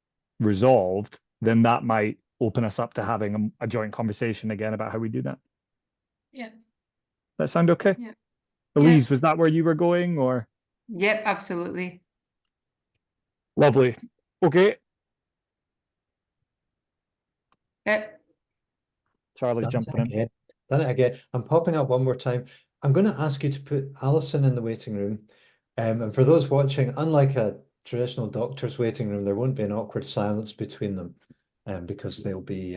resolved, then that might open us up to having a joint conversation again about how we do that. Yeah, That sound okay? yeah. Elise, was that where you were going, or? Yep, absolutely. Lovely. Okay, Yep. Charlie's Done jumping it in. again. Done it again. I'm popping up one more time. I'm going to ask you to put Alison in the waiting room. And for those watching, unlike a traditional doctor's waiting room, there won't be an awkward silence between them, because they'll be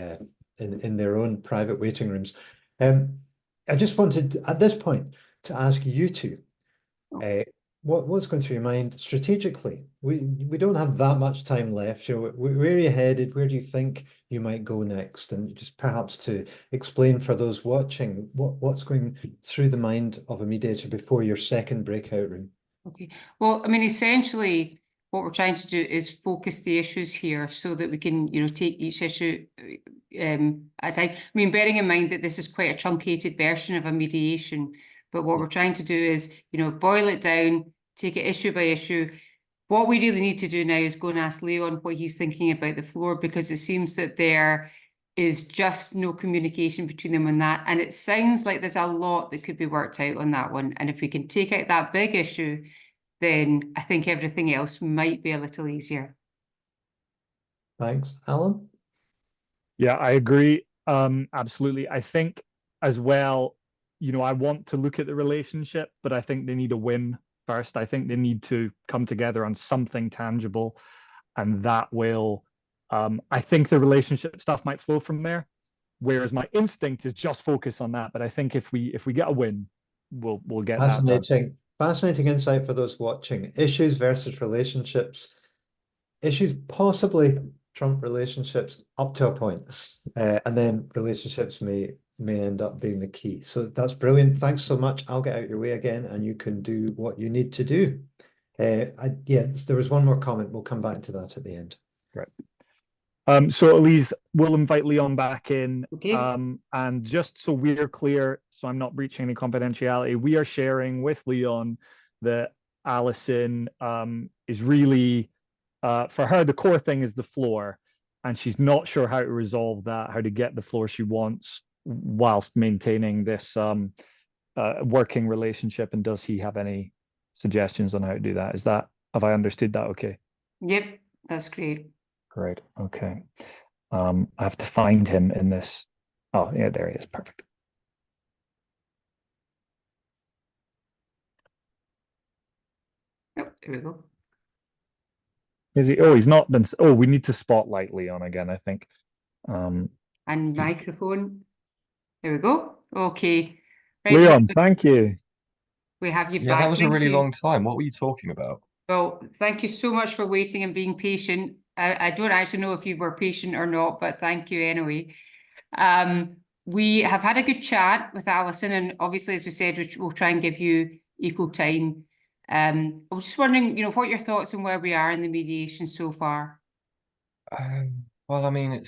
in their own private waiting rooms. I just wanted, at this point, to ask you two, what's going through your mind strategically? We don't have that much time left. Where are you headed? Where do you think you might go next? And just perhaps to explain for those watching what's going through the mind of a mediator before your second breakout room. Okay. Well, I mean, essentially, what we're trying to do is focus the issues here so that we can, take each issue bearing in mind that this is quite a truncated version of a mediation. But what we're trying to do is, boil it down, take it issue by issue. What we really need to do now is go and ask Leon what he's thinking about the floor, because it seems that there is just no communication between them on that. And it sounds like there's a lot that could be worked out on that one. And if we can take out that big issue, then I think everything else might be a little easier. Thanks, Alan. Yeah, I agree. Absolutely. I think as well, I want to look at the relationship, but I think they need a win first. I think they need to come together on something tangible, and that will, I think the relationship stuff might flow from there. Whereas my instinct is just focus on that. But I think if we get a win, we'll get that done. Fascinating insight for those watching. Issues versus relationships. Issues possibly trump relationships up to a point, and then relationships may end up being the key. So that's brilliant. Thanks so much. I'll get out your way again, and you can do what you need to do. Yes, there was one more comment. We'll come back to that at the end. Right. So Elise, we'll invite Leon back in. Okay. And just so we're clear, so I'm not breaching any confidentiality, we are sharing with Leon that Alison is really, for her, the core thing is the floor, and she's not sure how to resolve that, how to get the floor she wants whilst maintaining this working relationship. And does he have any suggestions on how to do that? Have I understood that okay? Yep, that's great. Great. Okay. I have to find him in this. Oh, yeah, there he is. Perfect. Oh, there we go. Is he? Oh, he's not been. Oh, we need to spotlight Leon again, I think. And microphone. There we go. Okay. Right, Leon, thank you. We have you Yeah, back. that was a Thank really you. long time. What were you talking about? Well, thank you so much for waiting and being patient. I don't actually know if you were patient or not, but thank you anyway. We have had a good chat with Alison, and obviously, as we said, we'll try and give you equal time. I was just wondering, what your thoughts on where we are in the mediation so far. Well, I mean,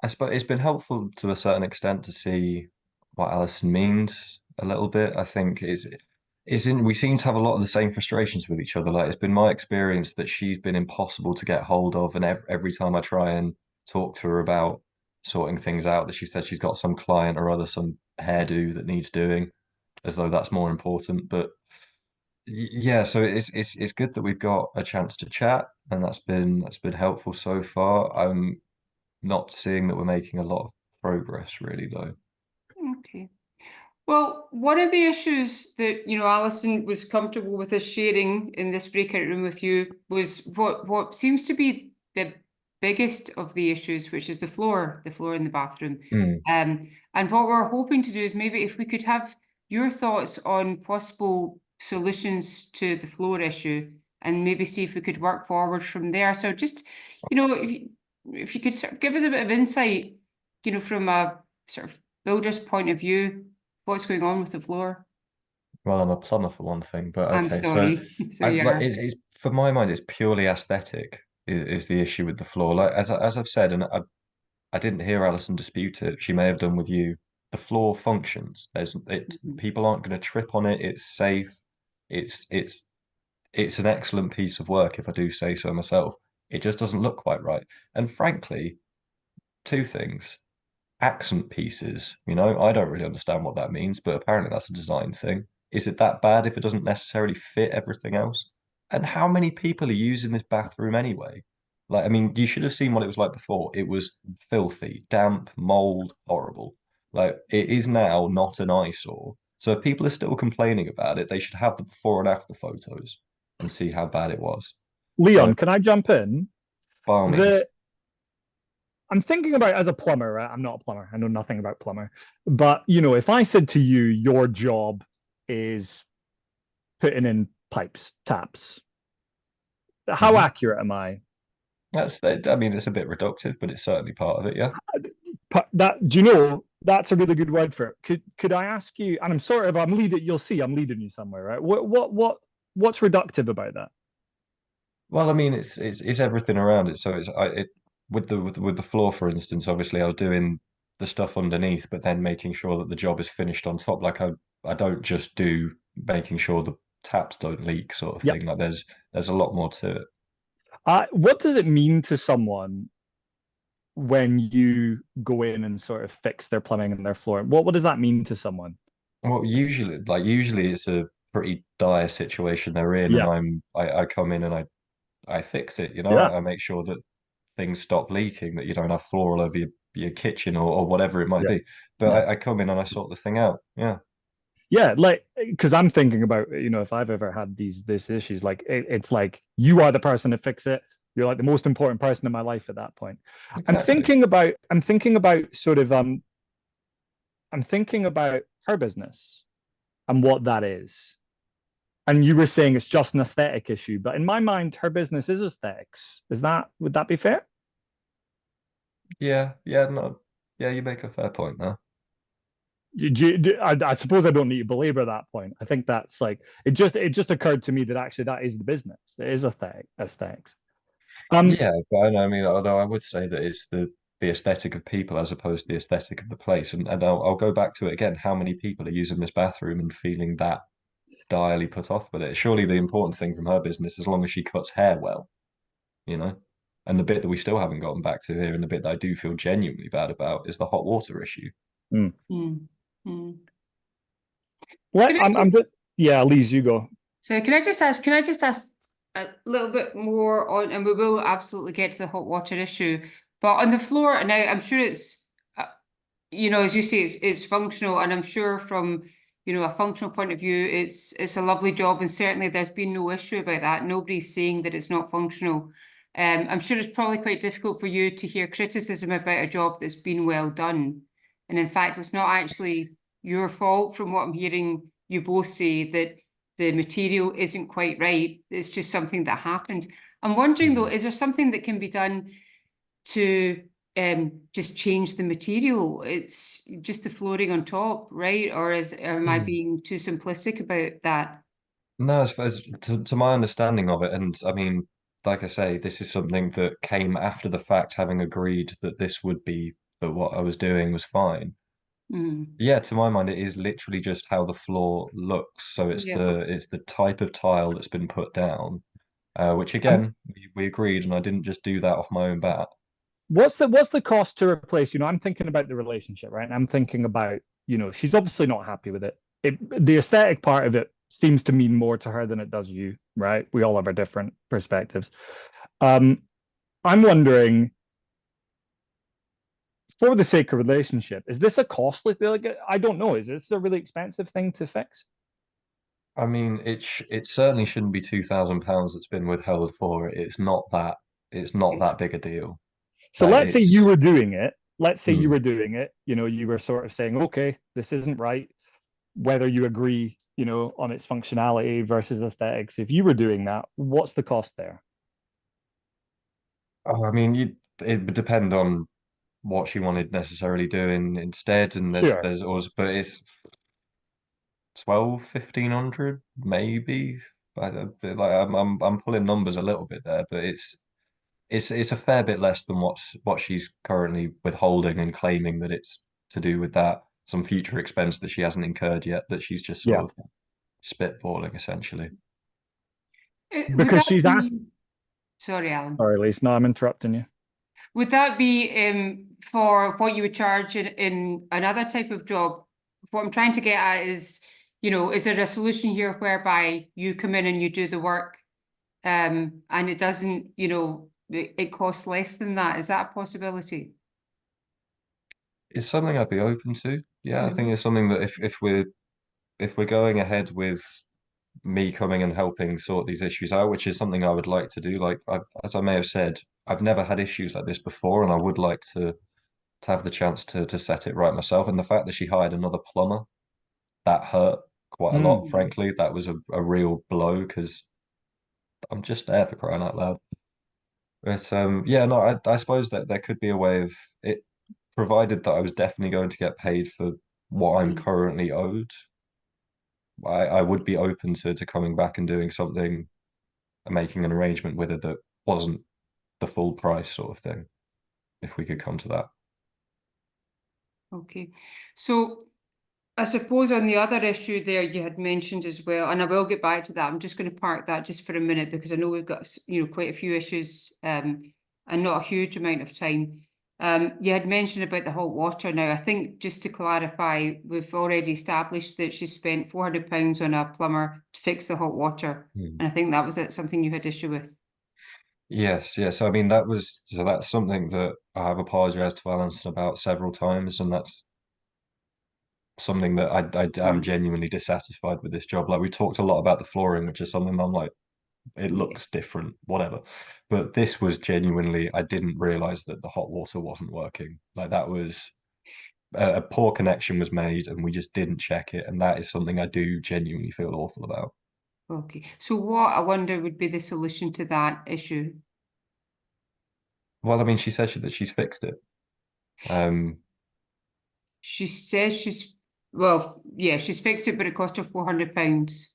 I suppose it's been helpful to a certain extent to see what Alison means a little bit. I think we seem to have a lot of the same frustrations with each other. Like it's been my experience that she's been impossible to get hold of, and every time I try and talk to her about sorting things out, that she said she's got some client or other, some hairdo that needs doing, as though that's more important. But yeah, so it's good that we've got a chance to chat, and that's been helpful so far. I'm not seeing that we're making a lot of progress really though. Okay. Well, one of the issues that, Alison was comfortable with us sharing in this breakout room with you was what seems to be the biggest of the issues, which is the floor in the bathroom. And what we're hoping to do is maybe if we could have your thoughts on possible solutions to the floor issue and maybe see if we could work forward from there. So just, if you could sort of give us a bit of insight, from a sort of builder's point of view, what's going on with the floor? Well, I'm a plumber for one thing, but I'm okay. sorry. So yeah. It's for my mind, it's purely aesthetic is the issue with the floor. Like as I've said, and I didn't hear Alison dispute it. She may have done with you. The floor functions. People aren't going to trip on it. It's safe. It's an excellent piece of work, if I do say so myself. It just doesn't look quite right. And frankly, two things. Accent pieces, I don't really understand what that means, but apparently that's a design thing. Is it that bad if it doesn't necessarily fit everything else? And how many people are using this bathroom anyway? Like, I mean, you should have seen what it was like before. It was filthy, damp, mold, horrible. Like, it is now not an eyesore. So if people are still complaining about it, they should have the before and after photos and see how bad it was. Leon, So, can I jump in? by all means. I'm thinking about as a plumber, right? I'm not a plumber. I know nothing about plumber. But, if I said to you, your job is putting in pipes, taps, how accurate am I? I mean, it's a bit reductive, but it's certainly part of it, yeah. That's a really good word for it. Could I ask you, and I'm leading, you'll see I'm leading you somewhere, right? What's reductive about that? Well, I mean, it's everything around it. So with the floor, for instance. Obviously, I was doing the stuff underneath, but then making sure that the job is finished on top. Like I don't just do making sure the taps don't leak, sort of Yep. thing. Like there's a lot more to it. What does it mean to someone when you go in and sort of fix their plumbing and their floor? What does that mean to someone? Well, usually it's a pretty dire situation they're in, Yeah. and I come in and I fix it. Yeah. I make sure that things stop leaking, that you don't have floor all over your kitchen or whatever it might Yeah. be. But Yeah. I come in and I sort the thing out. Yeah. Yeah, like because I'm thinking about, if I've ever had these issues, like it's like you are the person to fix it. You're like the most important person in my life at that point. I'm Exactly. thinking about sort of I'm thinking about her business and what that is. And you were saying it's just an aesthetic issue, but in my mind, her business is aesthetics. Would that be fair? Yeah, no, yeah, you make a fair point there. I suppose I don't need to belabor that point. I think that's like it just occurred to me that actually that is the business. It is aesthetics. Yeah, but I mean, although I would say that it's the aesthetic of people as opposed to the aesthetic of the place. And I'll go back to it again. How many people are using this bathroom and feeling that direly put off with it? Surely the important thing from her business, as long as she cuts hair well, you know? And the bit that we still haven't gotten back to here, and the bit that I do feel genuinely bad about, is the hot water issue. Mm. Mm. Yeah, Lise, you go. So can I just ask a little bit more on, and we will absolutely get to the hot water issue, but on the floor, now I'm sure it's, as you say, it's functional, and I'm sure from, a functional point of view, it's a lovely job, and certainly there's been no issue about that. Nobody's saying that it's not functional. I'm sure it's probably quite difficult for you to hear criticism about a job that's been well done. And in fact, it's not actually your fault from what I'm hearing, you both say that the material isn't quite right. It's just something that happened. I'm wondering though, is there something that can be done to just change the material? It's just the flooring on top, right? Or am I being too simplistic about that? No, as to my understanding of it, and I mean, like I say, this is something that came after the fact, having agreed that this would be that what I was doing was fine. Mm. Yeah, to my mind, it is literally just how the floor looks. So it's Yeah. it's the type of tile that's been put down, which Um, again we agreed, and I didn't just do that off my own bat. what's the cost to replace? You know, I'm thinking about the relationship, right? And I'm thinking about, you know, she's obviously not happy with it. The aesthetic part of it seems to mean more to her than it does you, right? We all have our different perspectives. I'm wondering, for the sake of relationship, is this a costly thing? Like, I don't know. Is this a really expensive thing to fix? I mean, it certainly shouldn't be £2,000 that's been withheld for it. It's not that big a deal. So Like let's say it's you were doing it. Let's say you Hmm. were doing it. You know, you were sort of saying, okay, this isn't right. Whether you agree, you know, on its functionality versus aesthetics. If you were doing that, what's the cost there? I mean, it would depend on what she wanted necessarily doing instead, and Sure. there's also, but it's 12, 1,500 maybe. I don't, like I'm pulling numbers a little bit there, but it's a fair bit less than what she's currently withholding and claiming that it's to do with that some future expense that she hasn't incurred yet, that she's just Yeah. sort of spitballing essentially. Would Because that she's asked. be, sorry, Alan. Sorry, Lise. No, I'm interrupting you. Would that be for what you would charge in another type of job? What I'm trying to get at is, you know, is there a solution here whereby you come in and you do the work, and it doesn't, you know, it costs less than that? Is that a possibility? It's something I'd be open to. Yeah, I think it's something that if we're going ahead with me coming and helping sort these issues out, which is something I would like to do. Like as I may have said, I've never had issues like this before, and I would like to have the chance to set it right myself. And the fact that she hired another plumber, that hurt quite a lot, Mm. frankly. That was a real blow because I'm just there, for crying out loud. But yeah, no, I suppose that there could be a way of it, provided that I was definitely going to get paid for what I'm currently owed. I would be open to coming back and doing something, making an arrangement with her that wasn't the full price sort of thing, if we could come to that. Okay, so I suppose on the other issue there you had mentioned as well, and I will get back to that. I'm just going to park that just for a minute because I know we've got, you know, quite a few issues and not a huge amount of time. You had mentioned about the hot water. Now, I think just to clarify, we've already established that she spent £400 on a plumber to fix the hot water, and I think that was something you had issue with. Yes, yes. I mean, that's something that I have apologized to Alison about several times, and that's something that I am genuinely dissatisfied with this job. Like we talked a lot about the flooring, which is something I'm like, it looks different, whatever. But this was genuinely, I didn't realize that the hot water wasn't working. Like that was a poor connection was made, and we just didn't check it, and that is something I do genuinely feel awful about. Okay, so what I wonder would be the solution to that issue? Well, I mean, she said that she's fixed it. She says she's, well, yeah, she's fixed it, but it cost her £400.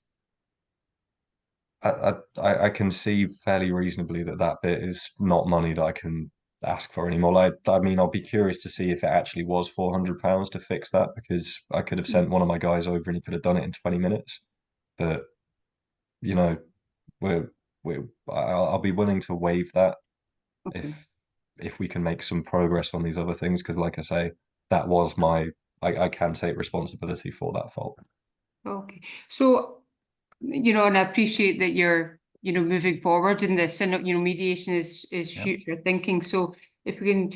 I can see fairly reasonably that that bit is not money that I can ask for anymore. Like, I mean, I'll be curious to see if it actually was £400 to fix that, because I could have sent one of my guys over and he could have done it in 20 minutes. But you know, I'll be willing to waive that Okay. if we can make some progress on these other things, because like I say, that was I can take responsibility for that fault. Okay. So, you know, and I appreciate that you're, you know, moving forward in this, and, you know, mediation is future thinking. So if we can,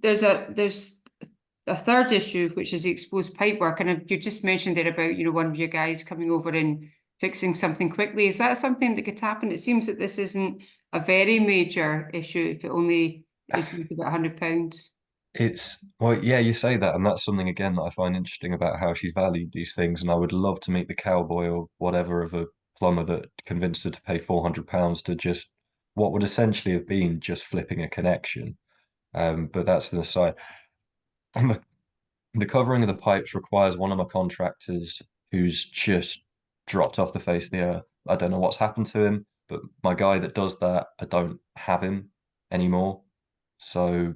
there's a third issue, which is the exposed pipework. And you just mentioned there about, you know, one of your guys coming over and fixing something quickly. Is that something that could happen? It seems that this isn't a very major issue if it only is worth about £100. Well, yeah, you say that, and that's something again that I find interesting about how she's valued these things. And I would love to meet the cowboy or whatever of a plumber that convinced her to pay £400 to just what would essentially have been just flipping a connection. But that's an aside. And the covering of the pipes requires one of my contractors who's just dropped off the face of the earth. I don't know what's happened to him, but my guy that does that, I don't have him anymore. So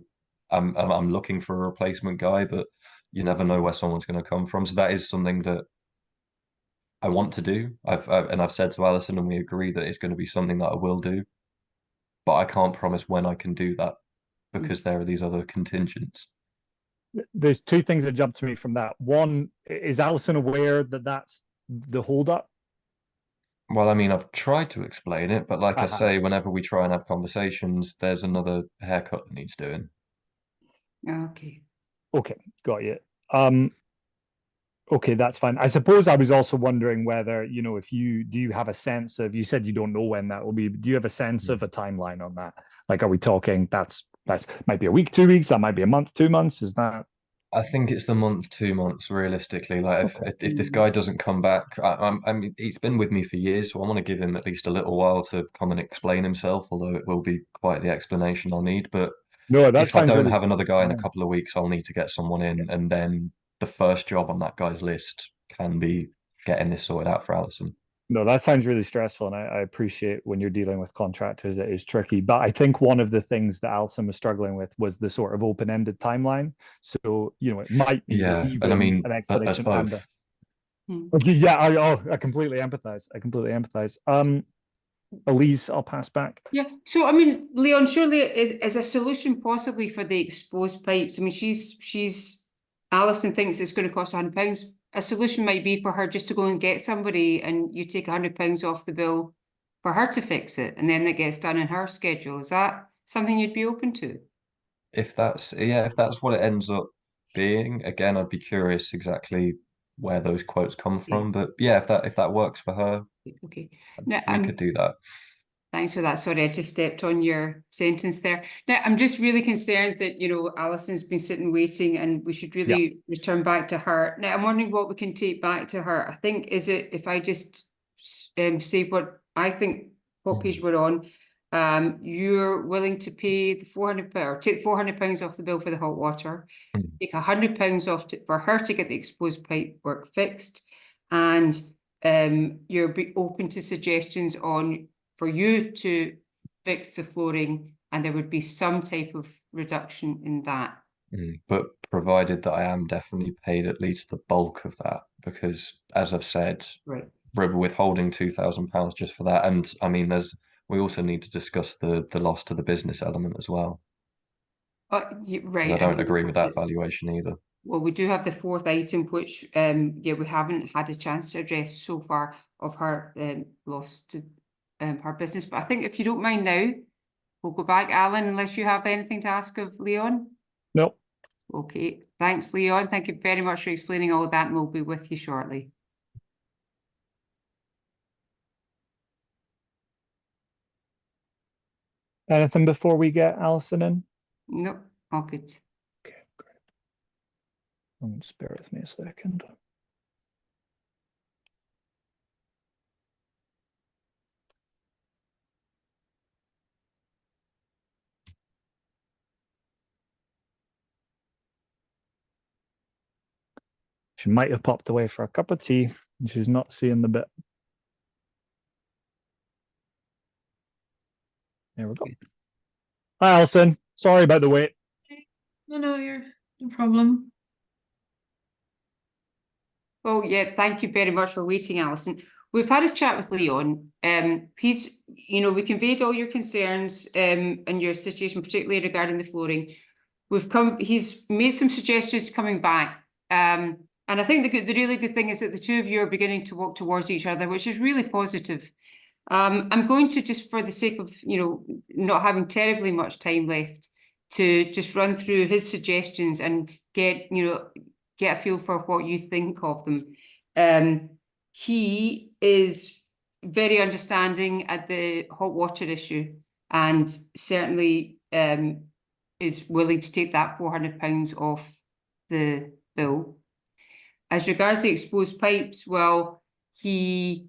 I'm looking for a replacement guy, but you never know where someone's going to come from. So that is something that I want to do. I've said to Alison, and we agree that it's going to be something that I will do, but I can't promise when I can do that because there are these other contingents. There's two things that jump to me from that. One, is Alison aware that that's the holdup? Well, I mean, I've tried to explain it, but like I say, whenever we try and have conversations, there's another haircut that needs doing. Okay. Okay, got you. Okay, that's fine. I suppose I was also wondering whether, you know, if you do you have a sense of, you said you don't know when that will be, but do you have a sense of a timeline on that? Like, are we talking that's might be a week, 2 weeks, that might be a month, 2 months? Is that? I think it's the month, 2 months, realistically. Like, if this guy doesn't come back, I mean, he's been with me for years, so I want to give him at least a little while to come and explain himself, although it will be quite the explanation I'll need. But No, that if I sounds don't really have another guy in a fine. couple of weeks, I'll need to get someone in, and then the first job on that guy's list can be getting this sorted out for Alison. No, that sounds really stressful, and I appreciate when you're dealing with contractors it is tricky. But I think one of the things that Alison was struggling with was the sort of open-ended timeline. So, you know, it might be Yeah, and I even mean, an us explanation and both. okay, yeah, I completely empathize. I completely empathize. Elise, I'll pass back. Yeah. So I mean, Leon, surely is a solution possibly for the exposed pipes? I mean, Alison thinks it's going to cost £100. A solution might be for her just to go and get somebody, and you take £100 off the bill for her to fix it, and then it gets done in her schedule. Is that something you'd be open to? If that's what it ends up being, again, I'd be curious exactly where those quotes come from. But yeah, if that works for her, Okay. Now, we could do that. thanks for that. Sorry, I just stepped on your sentence there. Now, I'm just really concerned that, you know, Alison's been sitting waiting and we should really return back to her. Now, I'm wondering what we can take back to her. I think, is it, if I just say what I think, what page we're on, you're willing to pay the £400, or take £400 off the bill for the hot water, take £100 off for her to get the exposed pipe work fixed, and you're be open to suggestions on for you to fix the flooring, and there would be some type of reduction in that. But provided that I am definitely paid at least the bulk of that, because as I've said, Right. we're withholding £2,000 just for that. And I mean, we also need to discuss the loss to the business element as well. Right. I don't agree with that valuation either. Well, we do have the fourth item, which yeah, we haven't had a chance to address so far, of her loss to her business. But I think if you don't mind now, we'll go back, Alan, unless you have anything to ask of Leon. Nope. Okay, thanks, Leon. Thank you very much for explaining all of that, and we'll be with you shortly. Anything before we get Alison in? Nope, all good. Okay, great. Just bear with me a second. She might have popped away for a cup of tea, and she's not seeing the bit. There we go. Hi, Alison. Sorry about the wait. No, you're no problem. Oh yeah, thank you very much for waiting, Alison. We've had a chat with Leon. He's, you know, we conveyed all your concerns and your situation, particularly regarding the flooring. He's made some suggestions coming back. And I think the really good thing is that the two of you are beginning to walk towards each other, which is really positive. I'm going to, just for the sake of, you know, not having terribly much time left, to just run through his suggestions and get a feel for what you think of them. He is very understanding at the hot water issue, and certainly is willing to take that £400 off the bill. As regards the exposed pipes, well, he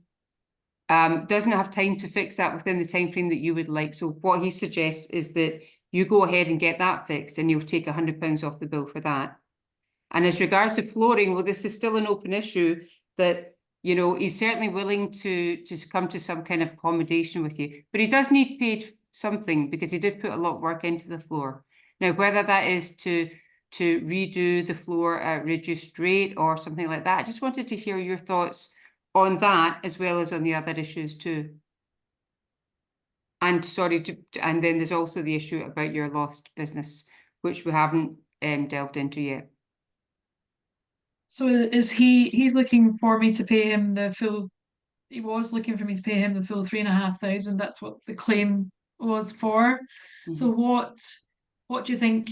doesn't have time to fix that within the time frame that you would like. So what he suggests is that you go ahead and get that fixed, and you'll take £100 off the bill for that. And as regards to flooring, well, this is still an open issue that, you know, he's certainly willing to come to some kind of accommodation with you, but he does need paid something because he did put a lot of work into the floor. Now, whether that is to redo the floor at reduced rate or something like that, I just wanted to hear your thoughts on that as well as on the other issues too. And sorry, and then there's also the issue about your lost business, which we haven't delved into yet. So is he's looking for me to pay him the full, he was looking for me to pay him the full 3,500. That's what the claim was for. So what do you think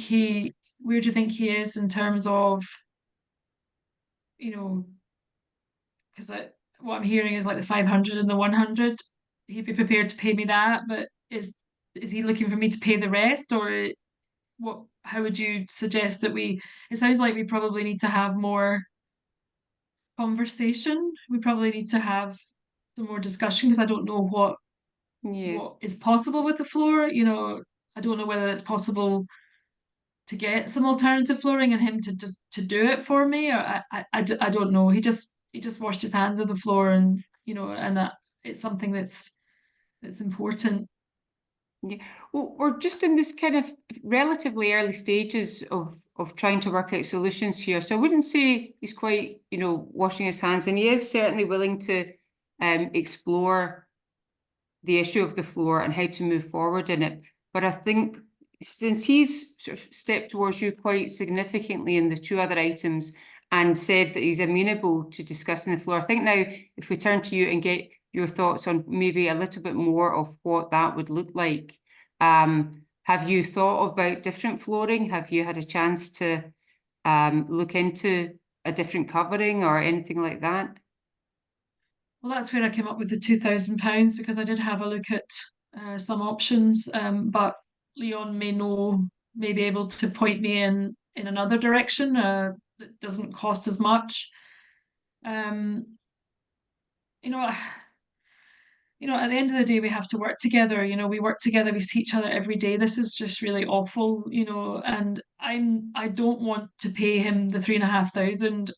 where do you think he is in terms of, you know, because what I'm hearing is like the 500 and the 100. He'd be prepared to pay me that, but is he looking for me to pay the rest, or how would you suggest that it sounds like we probably need to have more conversation. We probably need to have some more discussion, because I don't know what is possible with the floor. You know, I don't know whether it's possible to get some alternative flooring and him to do it for me, or I don't know. He just washed his hands on the floor, and you know, and it's something that's important. Yeah, well, we're just in this kind of relatively early stages of trying to work out solutions here. So I wouldn't say he's quite, you know, washing his hands, and he is certainly willing to explore the issue of the floor and how to move forward in it. But I think since he's sort of stepped towards you quite significantly in the two other items and said that he's amenable to discussing the floor, I think now if we turn to you and get your thoughts on maybe a little bit more of what that would look like. Have you thought about different flooring? Have you had a chance to look into a different covering or anything like that? Well, that's where I came up with the £2,000, because I did have a look at some options, but Leon may be able to point me in another direction that doesn't cost as much. You know, at the end of the day, we have to work together. You know, we work together, we see each other every day. This is just really awful, you know, and I don't want to pay him the 3,500.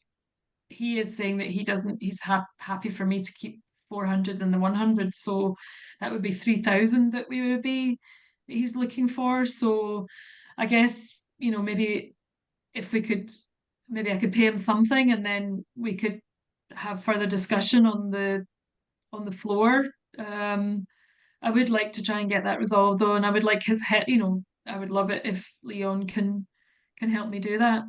He is saying that he's happy for me to keep 400 and the 100. So that would be 3,000 that he's looking for. So I guess, you know, maybe I could pay him something, and then we could have further discussion on the floor. I would like to try and get that resolved though, and I would like his head, you know, I would love it if Leon can help me do that.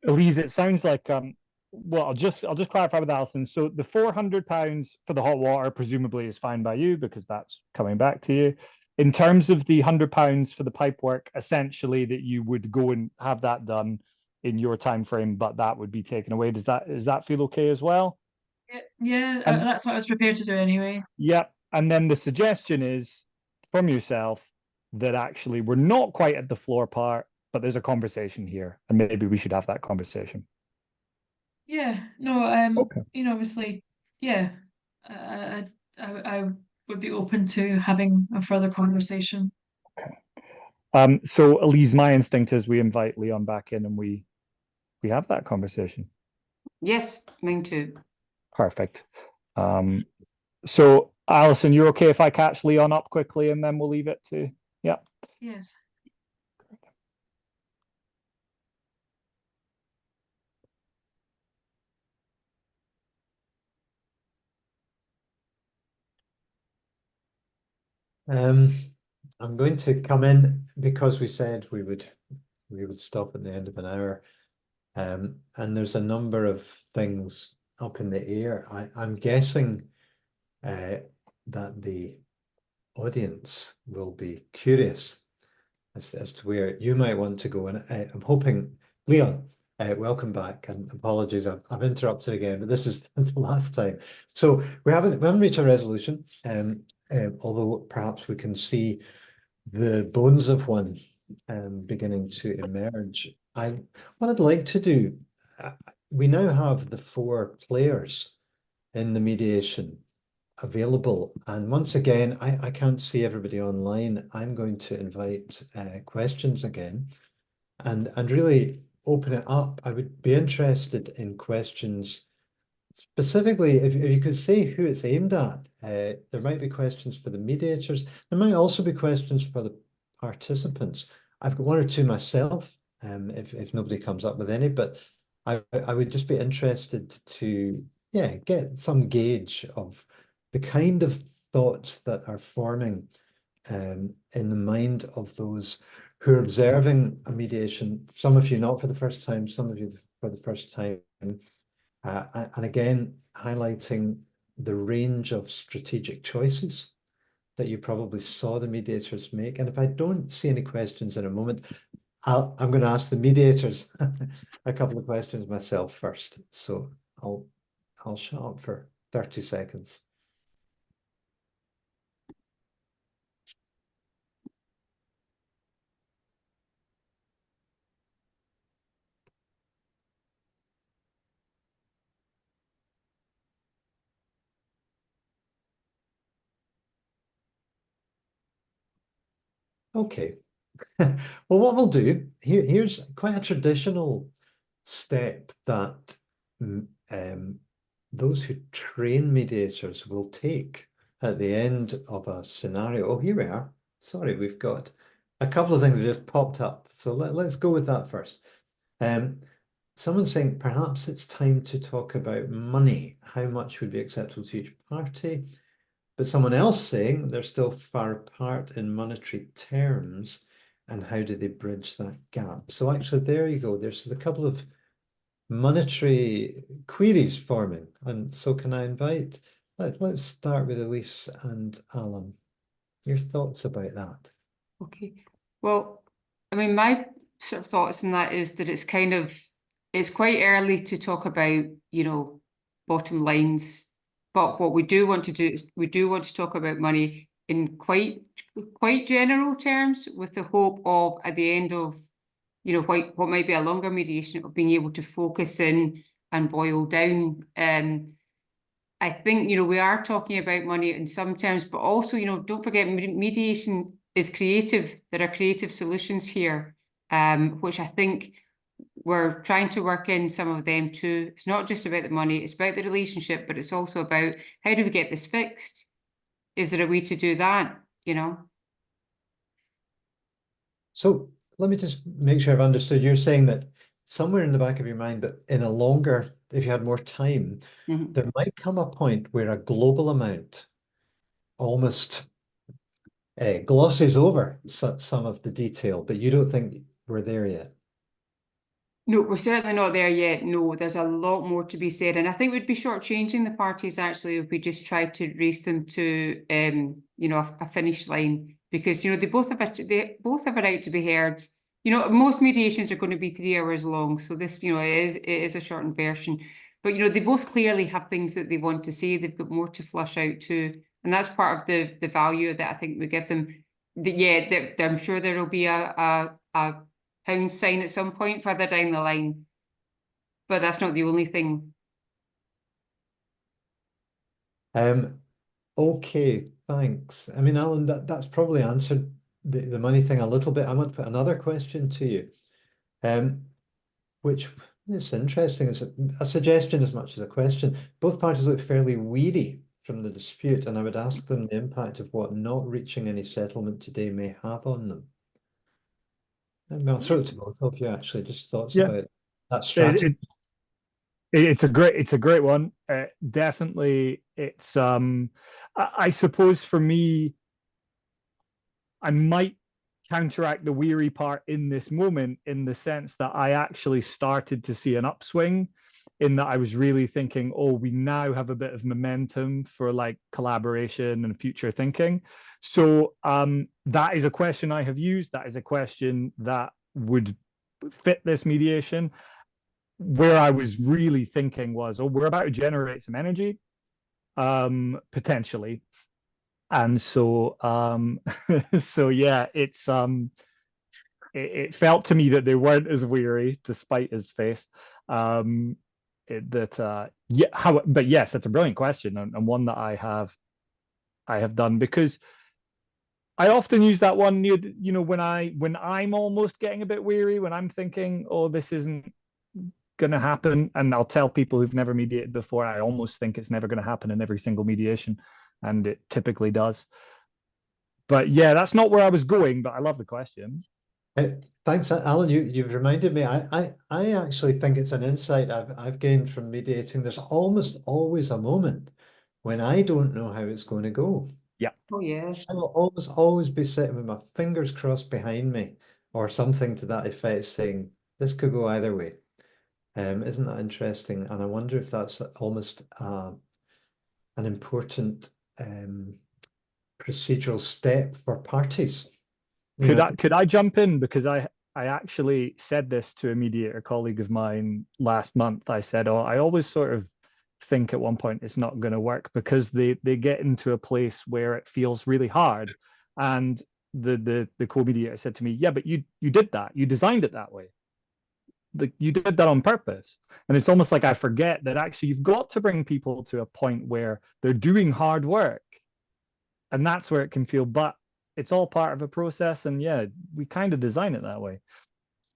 Elise, it sounds like well, I'll just clarify with Alison. So the £400 for the hot water presumably is fine by you because that's coming back to you. In terms of the £100 for the pipe work, essentially that you would go and have that done in your time frame, but that would be taken away. Does that feel okay as well? Yeah, that's what I was prepared to do anyway. Yep. And then the suggestion is from yourself that actually we're not quite at the floor part, but there's a conversation here, and maybe we should have that conversation. Yeah, no, okay. You know, obviously, yeah, I would be open to having a further conversation. Okay. So Elise, my instinct is we invite Leon back in and we have that conversation. Yes, mine too. Perfect. So Alison, you're okay if I catch Leon up quickly and then we'll leave it to, yeah. Yes. I'm going to come in because we said we would stop at the end of an hour. And there's a number of things up in the air. I'm guessing that the audience will be curious as to where you might want to go. And I'm hoping, Leon, welcome back, and apologies, I've interrupted again, but this is the last time. So we haven't reached a resolution, although perhaps we can see the bones of one beginning to emerge. What I'd like to do, we now have the 4 players in the mediation available. And once again, I can't see everybody online. I'm going to invite questions again and really open it up. I would be interested in questions. Specifically, if you could say who it's aimed at, there might be questions for the mediators. There might also be questions for the participants. I've got 1 or 2 myself, if nobody comes up with any, but I would just be interested to, yeah, get some gauge of the kind of thoughts that are forming in the mind of those who are observing a mediation. Some of you not for the first time, some of you for the first time. And again, highlighting the range of strategic choices that you probably saw the mediators make. And if I don't see any questions in a moment, I'm going to ask the mediators a couple of questions myself first. So I'll shut up for 30 seconds. Okay. Well, what we'll do, here's quite a traditional step that those who train mediators will take at the end of a scenario. Oh, here we are. Sorry, we've got a couple of things that just popped up. So let's go with that first. Someone's saying perhaps it's time to talk about money. How much would be acceptable to each party? But someone else saying they're still far apart in monetary terms, and how do they bridge that gap? So actually, there you go. There's a couple of monetary queries forming. And so can I invite, let's start with Elise and Alan. Your thoughts about that? Okay. Well, I mean, my sort of thoughts on that is that it's quite early to talk about, bottom lines. But what we do want to do is we do want to talk about money in quite general terms, with the hope of, at the end of, what might be a longer mediation, of being able to focus in and boil down. I think, we are talking about money in some terms, but also, don't forget, mediation is creative. There are creative solutions here, which I think we're trying to work in some of them too. It's not just about the money, it's about the relationship, but it's also about, how do we get this fixed? Is there a way to do that, So let me just make sure I've understood. You're saying that somewhere in the back of your mind, but in a longer, if you had more time, there might come a point where a global amount almost glosses over some of the detail, but you don't think we're there yet? No, we're certainly not there yet. No, there's a lot more to be said. And I think we'd be shortchanging the parties, actually, if we just tried to race them to, a finish line. Because, they both have a right to be heard. Most mediations are going to be 3 hours long. So this, it is a shortened version. But, they both clearly have things that they want to say. They've got more to flush out too. And that's part of the value that I think we give them. I'm sure there will be a pound sign at some point further down the line, but that's not the only thing. Okay, thanks. I mean, Alan, that's probably answered the money thing a little bit. I want to put another question to you, which is interesting. It's a suggestion as much as a question. Both parties look fairly weary from the dispute, and I would ask them the impact of what not reaching any settlement today may have on them. I'll throw it to both of you, actually, just thoughts about that strategy. It's a great one. Definitely, it's I suppose for me, I might counteract the weary part in this moment, in the sense that I actually started to see an upswing, in that I was really thinking, oh, we now have a bit of momentum for like collaboration and future thinking. So that is a question I have used. That is a question that would fit this mediation. Where I was really thinking was, oh, we're about to generate some energy, potentially. And so so yeah, it felt to me that they weren't as weary despite his face. Yeah, but yes, that's a brilliant question, and one that I have done, because I often use that one near, when I'm almost getting a bit weary, when I'm thinking, oh, this isn't going to happen. And I'll tell people who've never mediated before, I almost think it's never going to happen in every single mediation. And it typically does. But yeah, that's not where I was going, but I love the question. Thanks, Alan. You've reminded me. I actually think it's an insight I've gained from mediating. There's almost always a moment when I don't know how it's going to go. Yeah. Oh, yeah. I will always be sitting with my fingers crossed behind me, or something to that effect, saying this could go either way. Isn't that interesting? And I wonder if that's almost an important procedural step for parties. Could I jump in, because I actually said this to a mediator colleague of mine last month. I said, oh, I always sort of think at one point it's not going to work, because they get into a place where it feels really hard. And the co-mediator said to me, yeah, but you did that. You designed it that way. You did that on purpose. And it's almost like I forget that actually you've got to bring people to a point where they're doing hard work. And that's where it can feel, but it's all part of a process. And yeah, we kind of design it that way.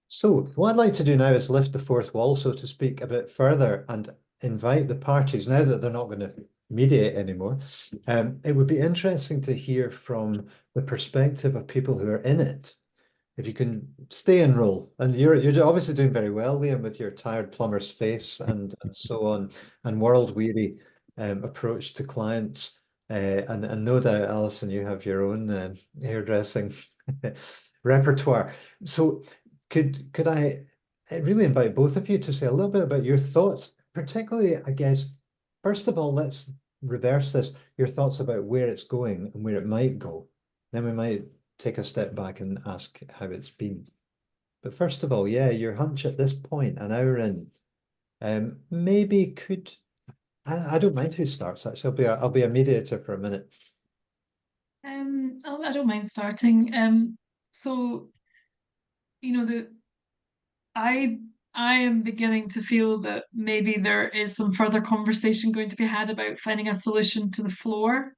So what I'd like to do now is lift the fourth wall, so to speak, a bit further and invite the parties, now that they're not going to mediate anymore. It would be interesting to hear from the perspective of people who are in it. If you can stay in role, and you're obviously doing very well, Liam, with your tired plumber's face and so on, and world weary approach to clients. And no doubt, Alison, you have your own hairdressing repertoire. So could I really invite both of you to say a little bit about your thoughts, particularly, I guess, first of all, let's reverse this, your thoughts about where it's going and where it might go. Then we might take a step back and ask how it's been. But first of all, yeah, your hunch at this point, an hour in, maybe could, I don't mind who starts, actually. I'll be a mediator for a minute. I don't mind starting. So, I I am beginning to feel that maybe there is some further conversation going to be had about finding a solution to the floor.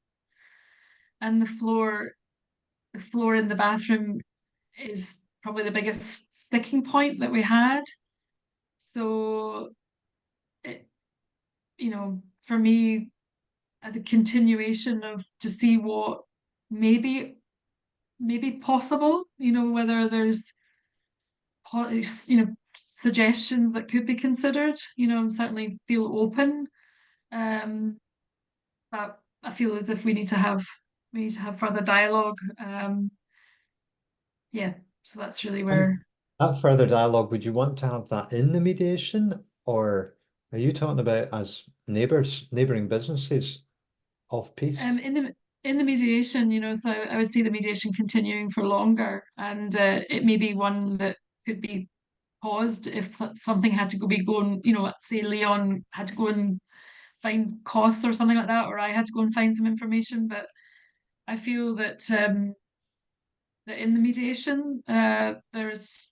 And the floor in the bathroom is probably the biggest sticking point that we had. So, it, for me, the continuation of to see what maybe maybe possible, whether there's suggestions that could be considered. I certainly feel open, um, but I feel as if we need to have further dialogue. Yeah, so that's really where. That further dialogue, would you want to have that in the mediation, or are you talking about as neighboring businesses off-piste? In the mediation, so I would see the mediation continuing for longer, and it may be one that could be paused if something had to be going. Say Leon had to go and find costs or something like that, or I had to go and find some information. But I feel that in the mediation, there's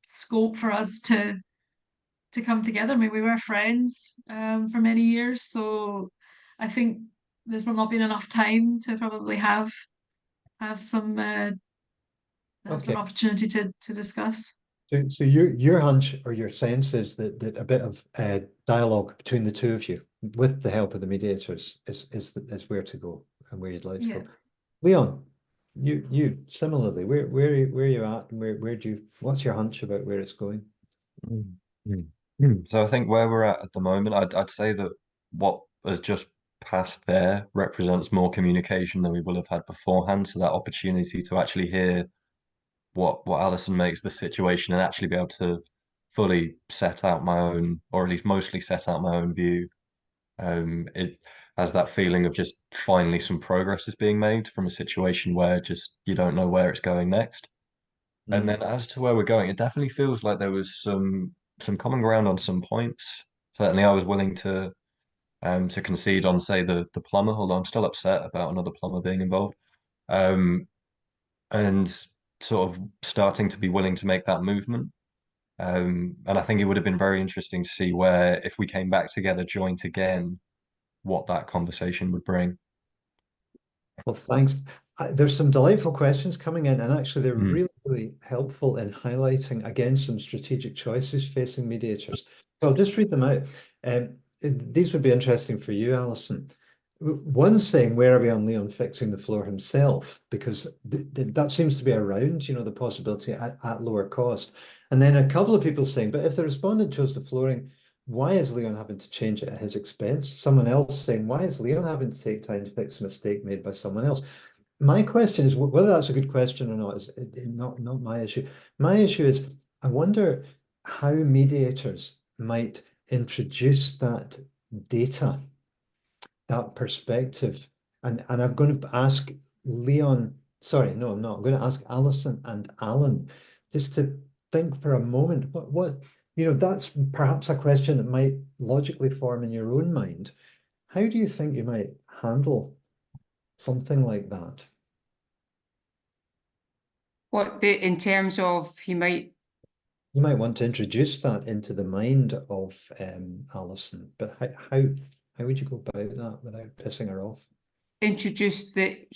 scope for us to come together. I mean, we were friends for many years, so I think there's not been enough time to probably have some Okay. opportunity to discuss. So your hunch or your sense is that a bit of dialogue between the two of you, with the help of the mediators, is where to go and where you'd like to Yeah. go. Leon, you similarly, where are you at, and what's your hunch about where it's going? So I think where we're at the moment, I'd say that what has just passed there represents more communication than we will have had beforehand. So that opportunity to actually hear what Alison makes the situation and actually be able to fully set out my own, or at least mostly set out my own view. It has that feeling of just finally some progress is being made from a situation where just you don't know where it's going next. And then as to where we're going, it definitely feels like there was some common ground on some points. Certainly, I was willing to to concede on, say, the plumber, although I'm still upset about another plumber being involved. And sort of starting to be willing to make that movement. And I think it would have been very interesting to see where, if we came back together, joint again, what that conversation would bring. Well, thanks. There's some delightful questions coming in, and actually they're Mm. really, really helpful in highlighting, again, some strategic choices facing mediators. So I'll just read them out. These would be interesting for you, Alison. One's saying, where are we on Leon fixing the floor himself? Because that seems to be around, you know, the possibility at lower cost. And then a couple of people saying, but if the respondent chose the flooring, why is Leon having to change it at his expense? Someone else saying, why is Leon having to take time to fix a mistake made by someone else? My question is whether that's a good question or not is not my issue. My issue is I wonder how mediators might introduce that data, that perspective. And I'm going to ask Leon, sorry, no, I'm not. I'm going to ask Alison and Alan just to think for a moment, what you know, that's perhaps a question that might logically form in your own mind. How do you think you might handle something like that? In terms of he might You might want to introduce that into the mind of Alison, but how would you go about that without pissing her off? introduce that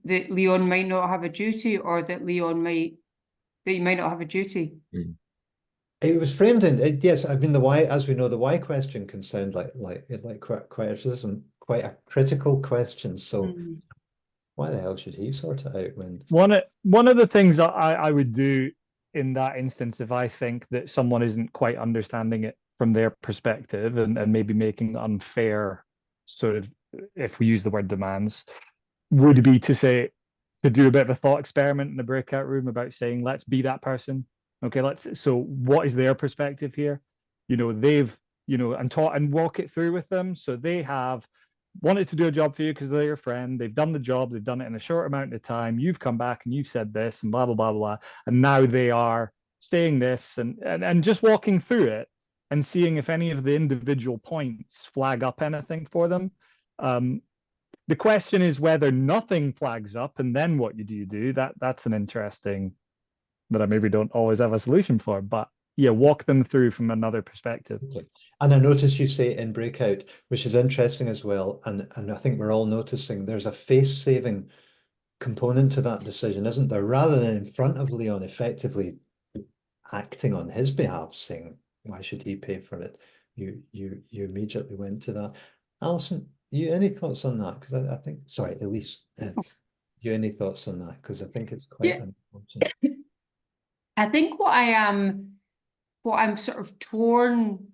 Leon might not have a duty, or that he might not have a duty. Mm. It was framed in yes. I mean the why, as we know, the why question can sound like quite a critical question. So why the hell should he sort it out when one of the things that I would do in that instance, if I think that someone isn't quite understanding it from their perspective and maybe making unfair sort of, if we use the word demands, would be to do a bit of a thought experiment in the breakout room about saying, let's be that person. Okay, so what is their perspective here? You know, they've, you know, and walk it through with them. So they have wanted to do a job for you because they're your friend. They've done the job. They've done it in a short amount of time. You've come back and you've said this and blah, blah, blah, blah. And now they are saying this and just walking through it and seeing if any of the individual points flag up anything for them. The question is whether nothing flags up and then what do you do? That's an interesting that I maybe don't always have a solution for, but yeah, walk them through from another perspective. Okay. And I notice you say in breakout, which is interesting as well. And I think we're all noticing there's a face-saving component to that decision, isn't there? Rather than in front of Leon effectively acting on his behalf, saying, why should he pay for it? You immediately went to that. Alison, you any thoughts on that? Because I think, sorry, Elise, you any thoughts on that? Because I think it's quite important. I think what I'm sort of torn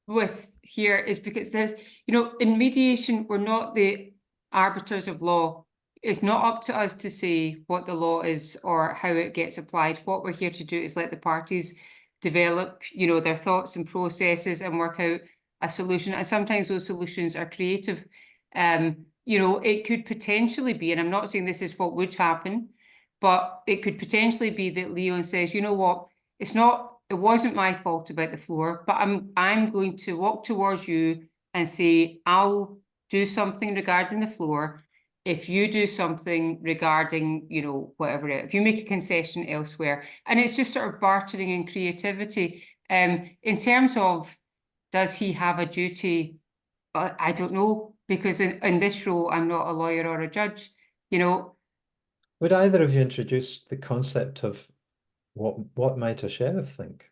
with here is because there's, you know, in mediation, we're not the arbiters of law. It's not up to us to say what the law is or how it gets applied. What we're here to do is let the parties develop, you know, their thoughts and processes and work out a solution. And sometimes those solutions are creative. You know, it could potentially be, and I'm not saying this is what would happen, but it could potentially be that Leon says, you know what, it wasn't my fault about the floor, but I'm going to walk towards you and say, I'll do something regarding the floor if you do something regarding, you know, whatever if you make a concession elsewhere. And it's just sort of bartering and creativity. In terms of, does he have a duty? I don't know, because in this role, I'm not a lawyer or a judge, you know. Would either of you introduce the concept of what might a sheriff think?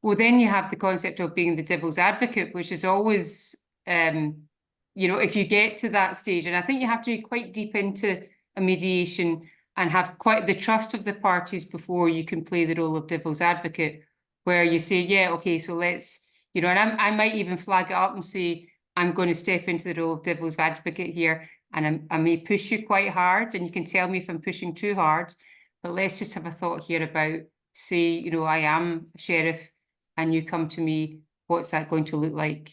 Well, then you have the concept of being the devil's advocate, which is always, you know, if you get to that stage, and I think you have to be quite deep into a mediation and have quite the trust of the parties before you can play the role of devil's advocate, where you say, yeah, okay, so let's, you know, and I might even flag it up and say, I'm going to step into the role of devil's advocate here, and I may push you quite hard, and you can tell me if I'm pushing too hard, but let's just have a thought here about, say, you know, I am a sheriff, and you come to me, what's that going to look like?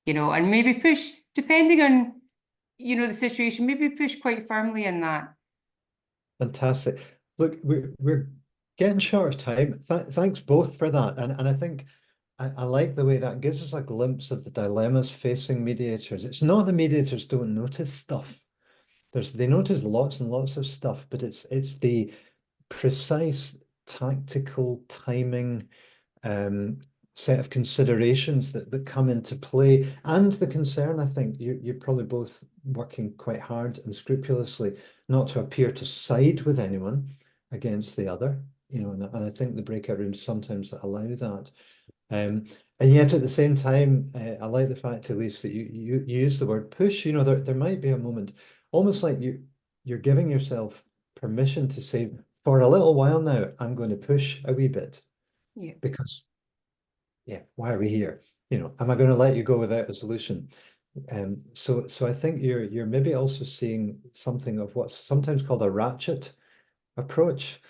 You know, and maybe push, depending on, you know, the situation, maybe push quite firmly in that. Fantastic. Look, we're getting short of time. Thanks both for that. And I think I like the way that gives us a glimpse of the dilemmas facing mediators. It's not the mediators don't notice stuff. They notice lots and lots of stuff, but it's the precise tactical timing set of considerations that come into play, and the concern, I think you're probably both working quite hard and scrupulously not to appear to side with anyone against the other, you know, and I think the breakout rooms sometimes allow that. And yet at the same time, I like the fact, Elise, that you use the word push. You know, there might be a moment, almost like you're giving yourself permission to say, for a little while now, I'm going to push a wee bit. Yeah. Because, yeah, why are we here? You know, am I going to let you go without a solution? So I think you're maybe also seeing something of what's sometimes called a ratchet approach.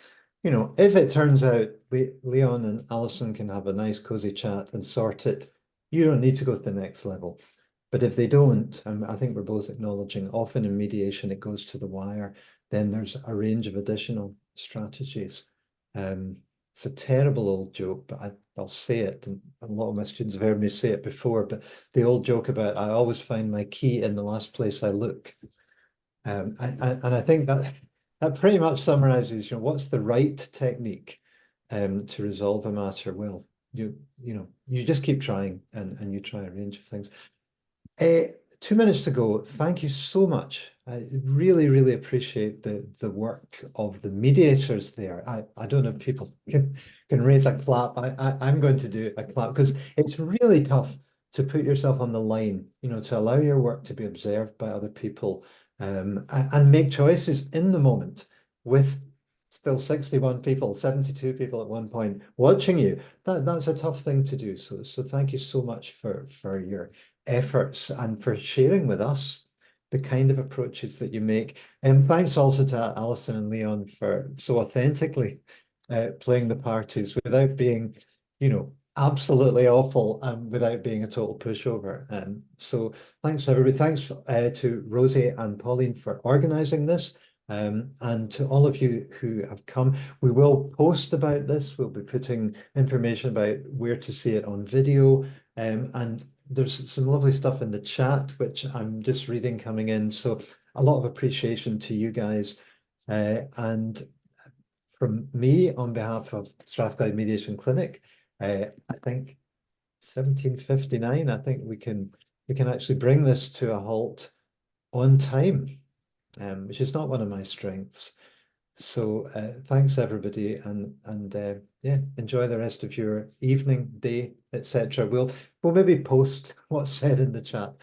You know, if it turns out Leon and Alison can have a nice cozy chat and sort it, you don't need to go to the next level. But if they don't, I think we're both acknowledging often in mediation it goes to the wire, then there's a range of additional strategies. It's a terrible old joke, but I'll say it, and a lot of my students have heard me say it before, but the old joke about I always find my key in the last place I look. And I think that pretty much summarizes, you know, what's the right technique to resolve a matter. Well, you know, you just keep trying and you try a range of things. 2 minutes to go. Thank you so much. I really, really appreciate the work of the mediators there. I don't know if people can raise a clap. I'm going to do a clap because it's really tough to put yourself on the line, you know, to allow your work to be observed by other people, and make choices in the moment with still 61 people, 72 people at one point watching you. That's a tough thing to do. So thank you so much for your efforts and for sharing with us the kind of approaches that you make. And thanks also to Alison and Leon for so authentically playing the parties without being, you know, absolutely awful and without being a total pushover. So thanks everybody. Thanks to Rosie and Pauline for organizing this. And to all of you who have come. We will post about this. We'll be putting information about where to see it on video. And there's some lovely stuff in the chat, which I'm just reading coming in. So a lot of appreciation to you guys. And from me, on behalf of Strathclyde Mediation Clinic, I think 1759, I think we can actually bring this to a halt on time, which is not one of my strengths. So thanks everybody, and yeah, enjoy the rest of your evening, day, etc. We'll maybe post what's said in the chat,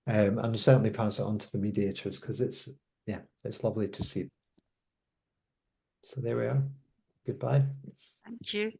and certainly pass it on to the mediators because it's lovely to see. So there we are. Goodbye. Thank you.